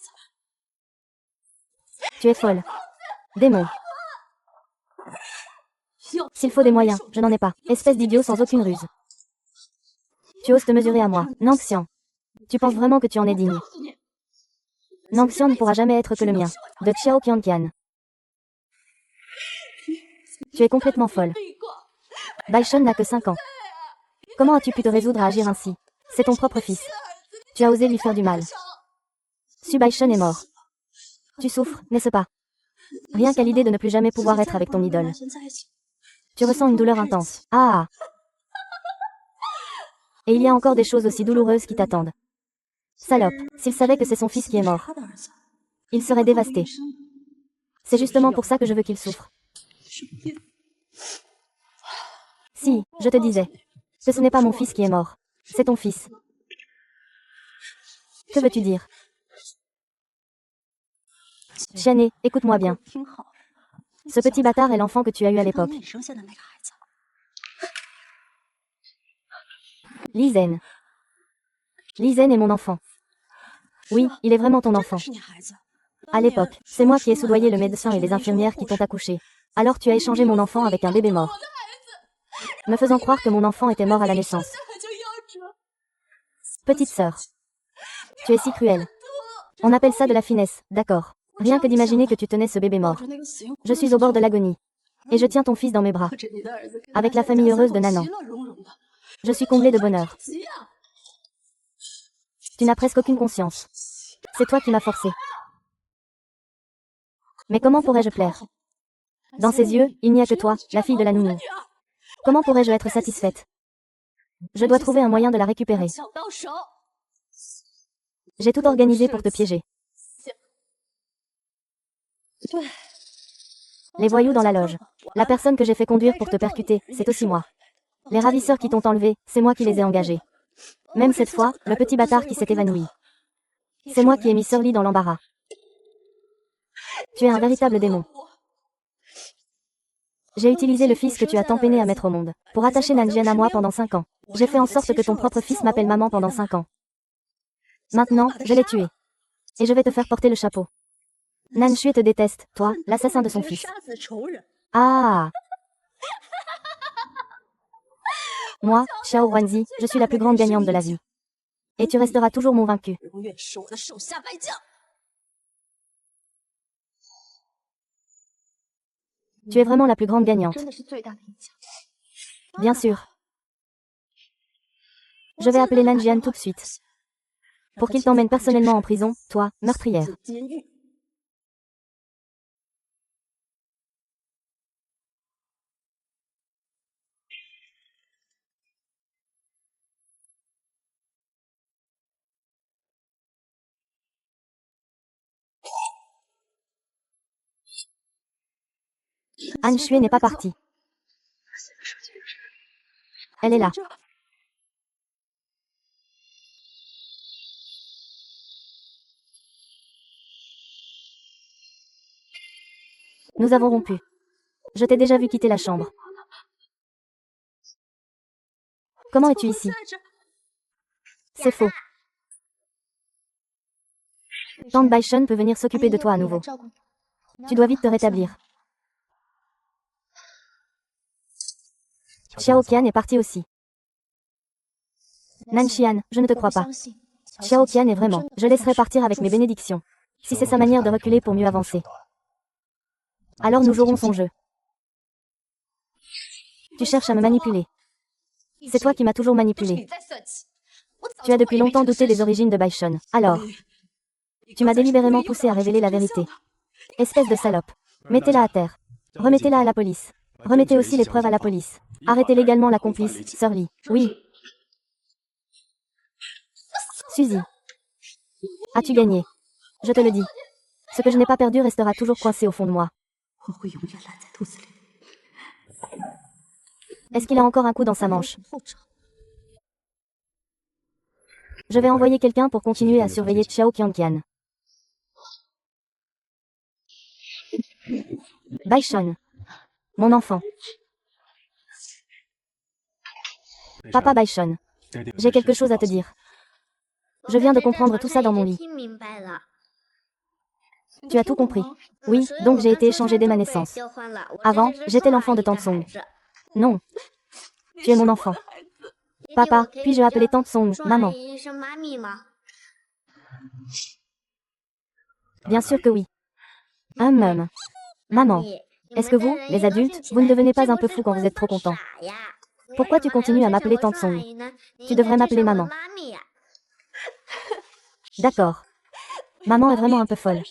Tu es folle. Démon. S'il faut des moyens, je n'en ai pas. Espèce d'idiot sans aucune ruse. Tu oses te mesurer à moi. Nangxian. Tu penses vraiment que tu en es digne? Nangxian ne pourra jamais être que le mien. De Xiao Qianqian. Tu es complètement folle. Baishun n'a que 5 ans. Comment as-tu pu te résoudre à agir ainsi? C'est ton propre fils. Tu as osé lui faire du mal. Su Baishun est mort. Tu souffres, n'est-ce pas? Rien qu'à l'idée de ne plus jamais pouvoir être avec ton idole. Tu ressens une douleur intense. Ah! Et il y a encore des choses aussi douloureuses qui t'attendent. Salope, s'il savait que c'est son fils qui est mort, il serait dévasté. C'est justement pour ça que je veux qu'il souffre. Si, je te disais que ce n'est pas mon fils qui est mort. C'est ton fils. Que veux-tu dire? Chiané, écoute-moi bien. Ce petit bâtard est l'enfant que tu as eu à l'époque. Li Zhen. Li Zhen est mon enfant. Oui, il est vraiment ton enfant. À l'époque, c'est moi qui ai soudoyé le médecin et les infirmières qui t'ont accouché. Alors tu as échangé mon enfant avec un bébé mort, me faisant croire que mon enfant était mort à la naissance. Petite sœur, tu es si cruelle. On appelle ça de la finesse, d'accord. Rien que d'imaginer que tu tenais ce bébé mort. Je suis au bord de l'agonie. Et je tiens ton fils dans mes bras. Avec la famille heureuse de Nanan. Je suis comblée de bonheur. Tu n'as presque aucune conscience. C'est toi qui m'as forcé. Mais comment pourrais-je plaire? Dans ses yeux, il n'y a que toi, la fille de la nounou. Comment pourrais-je être satisfaite? Je dois trouver un moyen de la récupérer. J'ai tout organisé pour te piéger. Les voyous dans la loge. La personne que j'ai fait conduire pour te percuter, c'est aussi moi. Les ravisseurs qui t'ont enlevé, c'est moi qui les ai engagés. Même cette fois, le petit bâtard qui s'est évanoui. C'est moi qui ai mis Surly dans l'embarras. Tu es un véritable démon. J'ai utilisé le fils que tu as tant peiné à mettre au monde, pour attacher Nanjian à moi pendant 5 ans. J'ai fait en sorte que ton propre fils m'appelle maman pendant 5 ans. Maintenant, je l'ai tué. Et je vais te faire porter le chapeau. Nan Shui te déteste, toi, l'assassin de son fils. Ah! Moi, Xiao Huanzi, je suis la plus grande gagnante de la vie. Et tu resteras toujours mon vaincu. Tu es vraiment la plus grande gagnante. Bien sûr. Je vais appeler Nanjian tout de suite. Pour qu'il t'emmène personnellement en prison, toi, meurtrière. Han Shui n'est pas partie. Elle est là. Nous avons rompu. Je t'ai déjà vu quitter la chambre. Comment es-tu ici? C'est faux. Tante Baishun peut venir s'occuper de toi à nouveau. Tu dois vite te rétablir. Xiao Qian est parti aussi. Nanxian, je ne te crois pas. Xiao Qian est vraiment. Je laisserai partir avec mes bénédictions. Si c'est sa manière de reculer pour mieux avancer. Alors nous jouerons son jeu. Tu cherches à me manipuler. C'est toi qui m'as toujours manipulé. Tu as depuis longtemps douté des origines de Baishun. Alors, tu m'as délibérément poussé à révéler la vérité. Espèce de salope. Mettez-la à terre. Remettez-la à la police. Remettez aussi les preuves à la police. Arrêtez légalement la complice, Surly. Oui. Suzy. As-tu gagné? Je te le dis. Ce que je n'ai pas perdu restera toujours coincé au fond de moi. Est-ce qu'il a encore un coup dans sa manche? Je vais envoyer quelqu'un pour continuer à surveiller Xiao Qianqian. Baishun. Mon enfant. Papa Baishun. J'ai quelque chose à te dire. Je viens de comprendre tout ça dans mon lit. Tu as tout compris. Oui, donc j'ai été échangée dès ma naissance. Avant, j'étais l'enfant de Tante Song. Non. Tu es mon enfant. Papa, puis-je appeler Tante Song, maman? Bien sûr que oui. Maman. Est-ce que vous, les adultes, vous ne devenez pas un peu fou quand vous êtes trop content? Pourquoi tu continues à m'appeler Tante Song? Tu devrais m'appeler maman. D'accord. Maman est vraiment un peu folle.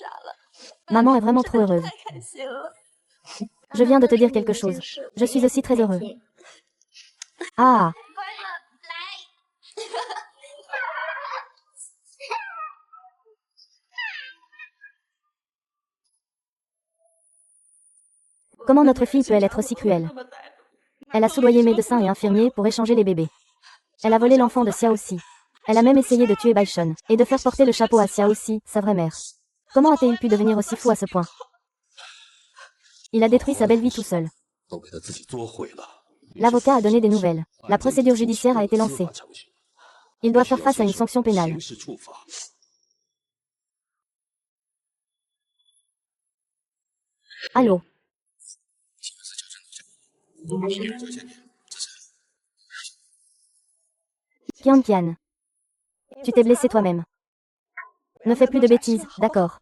Maman est vraiment trop heureuse. Je viens de te dire quelque chose. Je suis aussi très heureux. Ah. Comment notre fille peut-elle être aussi cruelle? Elle a soudoyé médecins et infirmiers pour échanger les bébés. Elle a volé l'enfant de Xiao Xi. Elle a même essayé de tuer Baishun, et de faire porter le chapeau à Xiao Xi, sa vraie mère. Comment a-t-il pu devenir aussi fou à ce point? Il a détruit sa belle vie tout seul. L'avocat a donné des nouvelles. La procédure judiciaire a été lancée. Il doit faire face à une sanction pénale. Allô? Qian. Tu t'es blessé toi-même. Ne fais plus de bêtises, d'accord.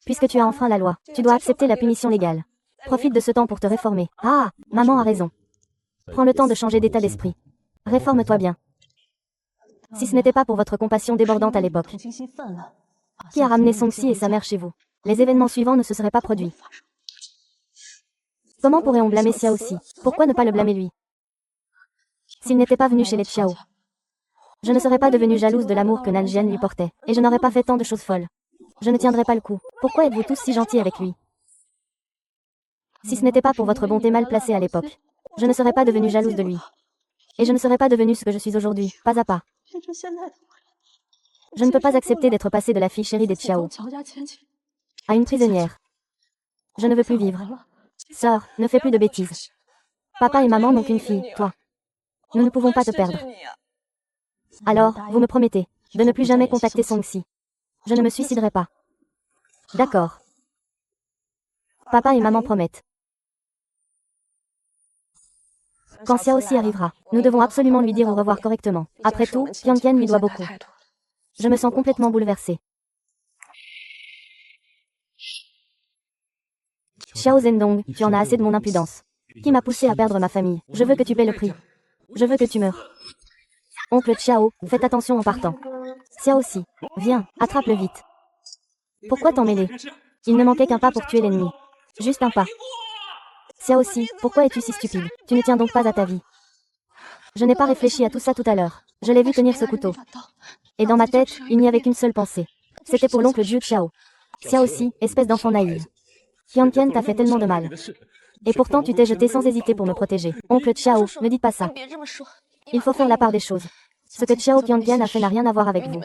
Puisque tu as enfreint la loi, tu dois accepter la punition légale. Profite de ce temps pour te réformer. Ah, maman a raison. Prends le temps de changer d'état d'esprit. Réforme-toi bien. Si ce n'était pas pour votre compassion débordante à l'époque. Qui a ramené Song Si et sa mère chez vous? Les événements suivants ne se seraient pas produits. Comment pourrait-on blâmer Xiao Xi? Pourquoi ne pas le blâmer lui? S'il n'était pas venu chez les Xiao, je ne serais pas devenue jalouse de l'amour que Nanjian lui portait, et je n'aurais pas fait tant de choses folles. Je ne tiendrai pas le coup. Pourquoi êtes-vous tous si gentils avec lui? Si ce n'était pas pour votre bonté mal placée à l'époque, je ne serais pas devenue jalouse de lui. Et je ne serais pas devenue ce que je suis aujourd'hui, pas à pas. Je ne peux pas accepter d'être passée de la fille chérie des Xiao à une prisonnière. Je ne veux plus vivre. Sœur, ne fais plus de bêtises. Papa et maman n'ont qu'une fille, toi. Nous ne pouvons pas te perdre. Alors, vous me promettez de ne plus jamais contacter Song Si. Je ne me suiciderai pas. D'accord. Papa et maman promettent. Quand Xiao Xi arrivera, nous devons absolument lui dire au revoir correctement. Après tout, Qian lui doit beaucoup. Je me sens complètement bouleversée. Xiao Zhendong, tu en as assez de mon impudence. Qui m'a poussé à perdre ma famille? Je veux que tu paies le prix. Je veux que tu meures. Oncle Xiao, faites attention en partant. Xiao Xi, viens, attrape-le vite. Pourquoi t'en mêler? Il ne manquait qu'un pas pour tuer l'ennemi. Juste un pas. Xiao Xi, pourquoi es-tu si stupide? Tu ne tiens donc pas à ta vie. Je n'ai pas réfléchi à tout ça tout à l'heure. Je l'ai vu tenir ce couteau. Et dans ma tête, il n'y avait qu'une seule pensée. C'était pour l'oncle Jiu Xiao. Xiao Xi, espèce d'enfant naïf. Qian t'a fait tellement de mal. Et pourtant tu t'es jeté sans hésiter pour me protéger. Oncle Xiao, ne dites pas ça. Il faut faire la part des choses. Ce que Xiao Qian a fait n'a rien à voir avec vous.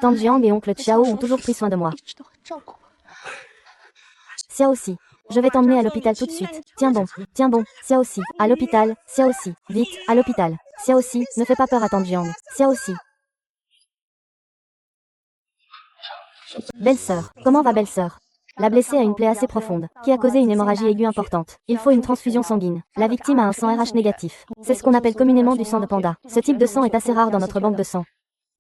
Tante Jiang et oncle Xiao ont toujours pris soin de moi. Xiao Xi, je vais t'emmener à l'hôpital tout de suite. Tiens bon, Xiao Xi, à l'hôpital, Xiao Xi, vite, à l'hôpital. Xiao Xi, ne fais pas peur à tante Jiang. Xiao Xi. Belle-sœur, comment va belle-sœur? La blessée a une plaie assez profonde, qui a causé une hémorragie aiguë importante. Il faut une transfusion sanguine. La victime a un sang RH négatif. C'est ce qu'on appelle communément du sang de panda. Ce type de sang est assez rare dans notre banque de sang.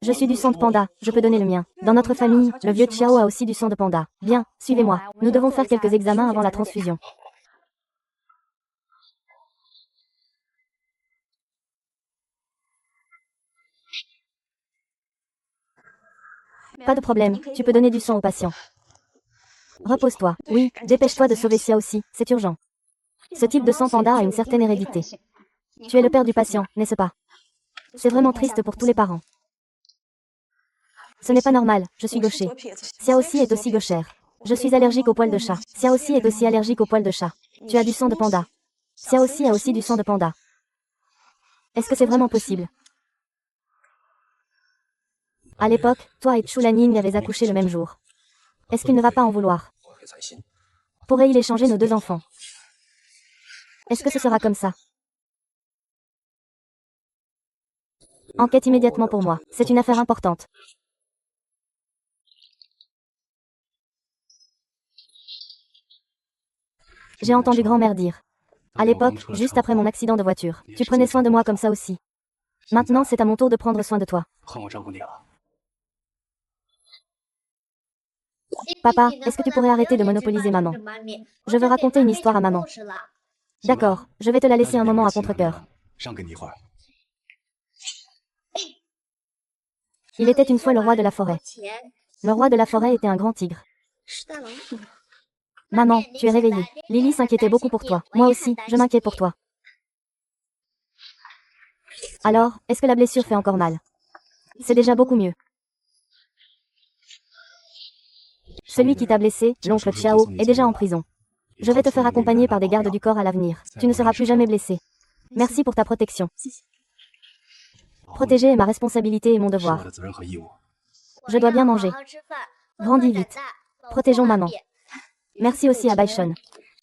Je suis du sang de panda, je peux donner le mien. Dans notre famille, le vieux Xiao a aussi du sang de panda. Bien, suivez-moi. Nous devons faire quelques examens avant la transfusion. Pas de problème, tu peux donner du sang au patient. Repose-toi. Oui, dépêche-toi de sauver Xiao Xi, c'est urgent. Ce type de sang panda a une certaine hérédité. Tu es le père du patient, n'est-ce pas? C'est vraiment triste pour tous les parents. Ce n'est pas normal, je suis gaucher. Xiao Xi est aussi gauchère. Je suis allergique aux poils de chat. Xiao Xi est aussi allergique aux poils de chat. Tu as du sang de panda. Xiao Xi a aussi du sang de panda. Est-ce que c'est vraiment possible? À l'époque, toi et Chu Lanyin avez accouché le même jour. Est-ce qu'il ne va pas en vouloir? Pourrait-il échanger nos deux enfants? Est-ce que ce sera comme ça? Enquête immédiatement pour moi. C'est une affaire importante. J'ai entendu grand-mère dire. À l'époque, juste après mon accident de voiture, tu prenais soin de moi comme ça aussi. Maintenant, c'est à mon tour de prendre soin de toi. Papa, est-ce que tu pourrais arrêter de monopoliser maman? Je veux raconter une histoire à maman. D'accord, je vais te la laisser un moment à contre-cœur. Il était une fois le roi de la forêt. Le roi de la forêt était un grand tigre. Maman, tu es réveillée. Lily s'inquiétait beaucoup pour toi. Moi aussi, je m'inquiète pour toi. Alors, est-ce que la blessure fait encore mal? C'est déjà beaucoup mieux. Celui qui t'a blessé, l'oncle Xiao, est déjà en prison. Je vais te faire accompagner par des gardes du corps à l'avenir. Tu ne seras plus jamais blessé. Merci pour ta protection. Protéger est ma responsabilité et mon devoir. Je dois bien manger. Grandis vite. Protégeons maman. Merci aussi à Baishun.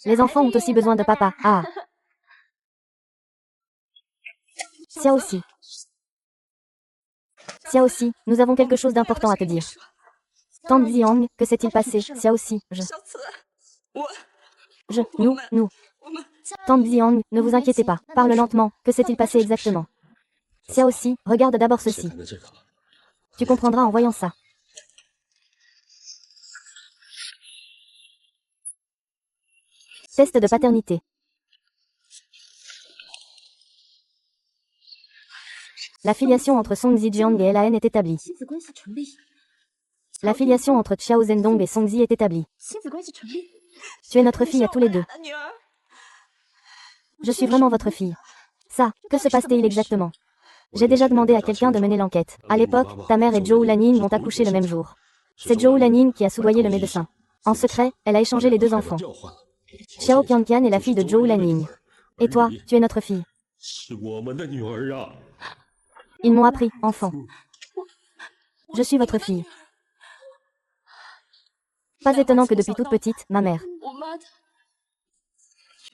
Les enfants ont aussi besoin de papa. Ah. Xiao aussi. Xiao aussi, nous avons quelque chose d'important à te dire. Tante Xiang, que s'est-il passé? Xiao aussi, nous. Tante Xiang, ne vous inquiétez pas. Parle lentement. Que s'est-il passé exactement? Xiao aussi, regarde d'abord ceci. Tu comprendras en voyant ça. Test de paternité. La filiation entre Song Zijiang et Lan est établie. La filiation entre Xiao Zhendong et Song Zi est établie. Tu es notre fille à tous les deux. Je suis vraiment votre fille. Ça, que se passe-t-il exactement? J'ai déjà demandé à quelqu'un de mener l'enquête. À l'époque, ta mère et Zhou Laning ont accouché le même jour. C'est Zhou Laning qui a soudoyé le médecin. En secret, elle a échangé les deux enfants. Xiao Qianqian est la fille de Zhou Laning. Et toi, tu es notre fille. Ils m'ont appris, enfant. Je suis votre fille. Pas étonnant que depuis toute petite, ma mère.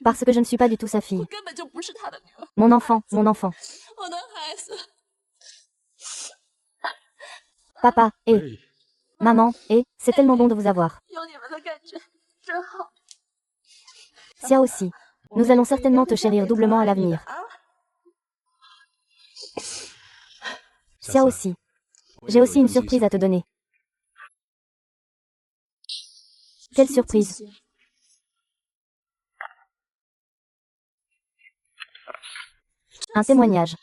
Parce que je ne suis pas du tout sa fille. Mon enfant, mon enfant. Papa, et maman, et c'est tellement bon de vous avoir. Xiao aussi. Nous allons certainement te chérir doublement à l'avenir. Xiao aussi. J'ai aussi une surprise à te donner. Quelle surprise? Un témoignage.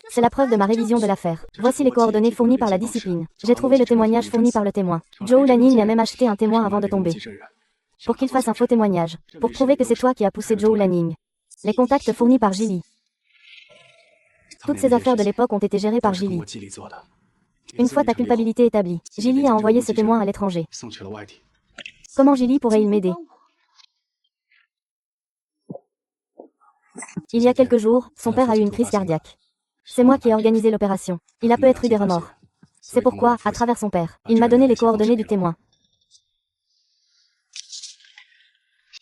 C'est la preuve de ma révision de l'affaire. Voici les coordonnées fournies par la discipline. J'ai trouvé le témoignage fourni par le témoin. Zhou Laning a même acheté un témoin avant de tomber. Pour qu'il fasse un faux témoignage. Pour prouver que c'est toi qui as poussé Zhou Laning. Les contacts fournis par Jili. Toutes ces affaires de l'époque ont été gérées par Jili. Une fois ta culpabilité établie, Jili a envoyé ce témoin à l'étranger. Comment Jili pourrait-il m'aider? Il y a quelques jours, son père a eu une crise cardiaque. C'est moi qui ai organisé l'opération. Il a peut-être eu des remords. C'est pourquoi, à travers son père, il m'a donné les coordonnées du témoin.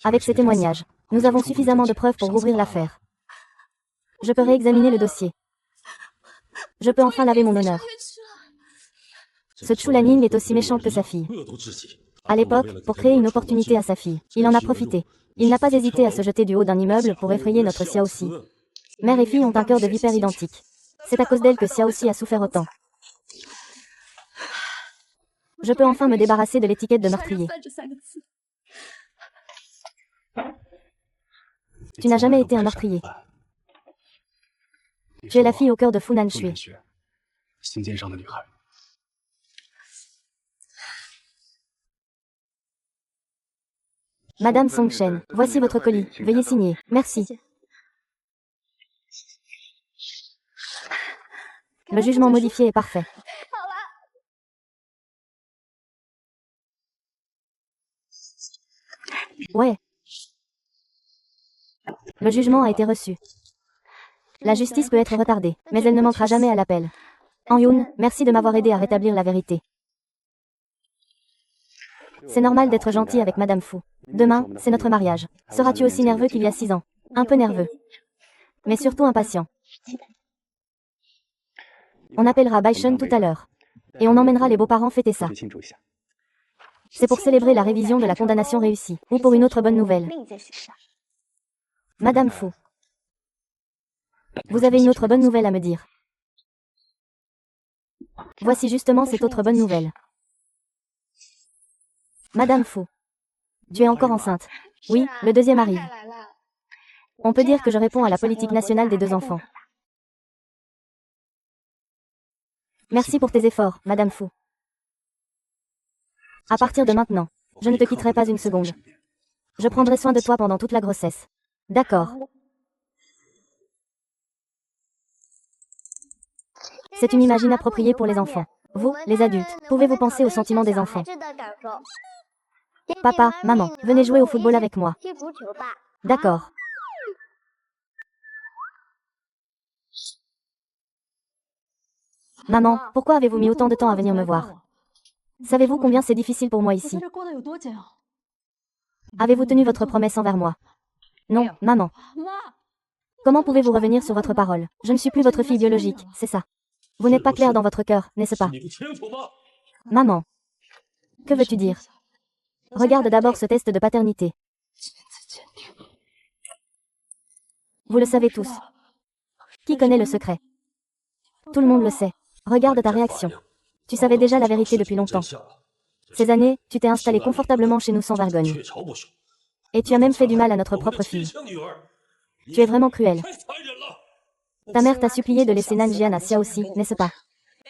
Avec ces témoignages, nous avons suffisamment de preuves pour rouvrir l'affaire. Je peux réexaminer le dossier. Je peux enfin laver mon honneur. Ce Zhou Laning est aussi méchant que sa fille. À l'époque, pour créer une opportunité à sa fille, il en a profité. Il n'a pas hésité à se jeter du haut d'un immeuble pour effrayer notre Xiaoxi. Mère et fille ont un cœur de vipère identique. C'est à cause d'elle que Xiaoxi a souffert autant. Je peux enfin me débarrasser de l'étiquette de meurtrier. Tu n'as jamais été un meurtrier. Tu es la fille au cœur de Funan Shui. Madame Song Shen, voici votre colis. Veuillez signer. Merci. Le jugement modifié est parfait. Ouais. Le jugement a été reçu. La justice peut être retardée, mais elle ne manquera jamais à l'appel. En Yoon, merci de m'avoir aidé à rétablir la vérité. C'est normal d'être gentil avec Madame Fu. Demain, c'est notre mariage. Seras-tu aussi nerveux qu'il y a 6 ans? Un peu nerveux. Mais surtout impatient. On appellera Baishun tout à l'heure. Et on emmènera les beaux-parents fêter ça. C'est pour célébrer la révision de la condamnation réussie, ou pour une autre bonne nouvelle. Madame Fu, vous avez une autre bonne nouvelle à me dire. Voici justement cette autre bonne nouvelle. Madame Fu, tu es encore enceinte. Oui, le deuxième arrive. On peut dire que je réponds à la politique nationale des 2 enfants. Merci pour tes efforts, Madame Fu. À partir de maintenant, je ne te quitterai pas une seconde. Je prendrai soin de toi pendant toute la grossesse. D'accord. C'est une image inappropriée pour les enfants. Vous, les adultes, pouvez-vous penser aux sentiments des enfants? Papa, maman, venez jouer au football avec moi. D'accord. Maman, pourquoi avez-vous mis autant de temps à venir me voir? Savez-vous combien c'est difficile pour moi ici? Avez-vous tenu votre promesse envers moi? Non, maman. Comment pouvez-vous revenir sur votre parole? Je ne suis plus votre fille biologique, c'est ça. Vous n'êtes pas clair dans votre cœur, n'est-ce pas? Maman. Que veux-tu dire? Regarde d'abord ce test de paternité. Vous le savez tous. Qui connaît le secret? Tout le monde le sait. Regarde ta réaction. Tu savais déjà la vérité depuis longtemps. Ces années, tu t'es installé confortablement chez nous sans vergogne. Et tu as même fait du mal à notre propre fille. Tu es vraiment cruel. Ta mère t'a supplié de laisser Nanjian à Xiaoxi, n'est-ce pas?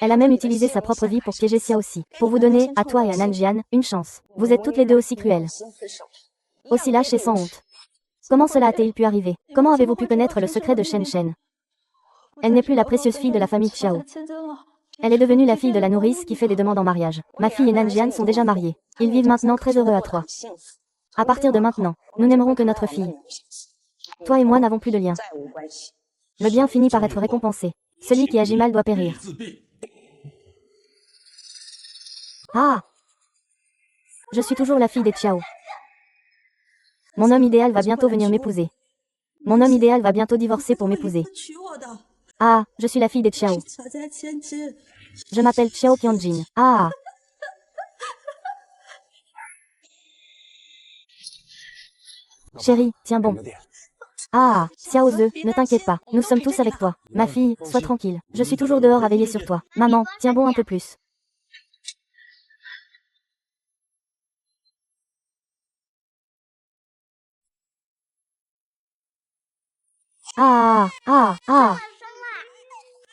Elle a même utilisé sa propre vie pour piéger Xiaoxi, pour vous donner, à toi et à Nanjian, une chance. Vous êtes toutes les deux aussi cruelles. Aussi lâches et sans honte. Comment cela a-t-il pu arriver? Comment avez-vous pu connaître le secret de Shen Shen? Elle n'est plus la précieuse fille de la famille Xiao. Elle est devenue la fille de la nourrice qui fait des demandes en mariage. Ma fille et Nanjian sont déjà mariés. Ils vivent maintenant très heureux à Troyes. À partir de maintenant, nous n'aimerons que notre fille. Toi et moi n'avons plus de lien. Le bien finit par être récompensé. Celui qui agit mal doit périr. Ah! Je suis toujours la fille des Xiao. Mon homme idéal va bientôt venir m'épouser. Mon homme idéal va bientôt divorcer pour m'épouser. Ah, je suis la fille des Xiao. Je m'appelle Xiao Qianjin. Ah! Chérie, tiens bon. Ah, Xiao Ze, ne t'inquiète pas, nous sommes tous avec toi. Ma fille, sois tranquille. Je suis toujours dehors à veiller sur toi. Maman, tiens bon un peu plus. Ah, ah, ah,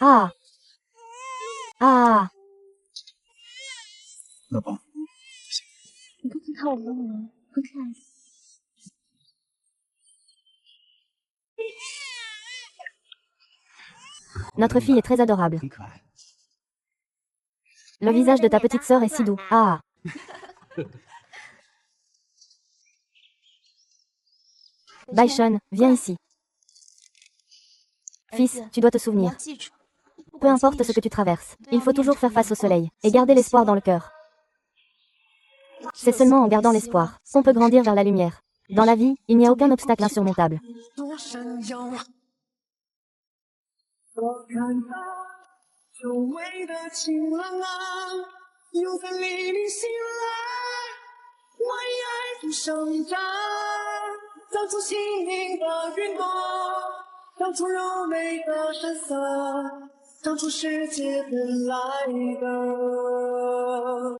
ah, ah. Notre fille est très adorable. Le visage de ta petite sœur est si doux. Ah. Baishun, viens ici. Fils, tu dois te souvenir. Peu importe ce que tu traverses, il faut toujours faire face au soleil, et garder l'espoir dans le cœur. C'est seulement en gardant l'espoir qu'on peut grandir vers la lumière. Dans la vie, il n'y a aucun obstacle insurmontable.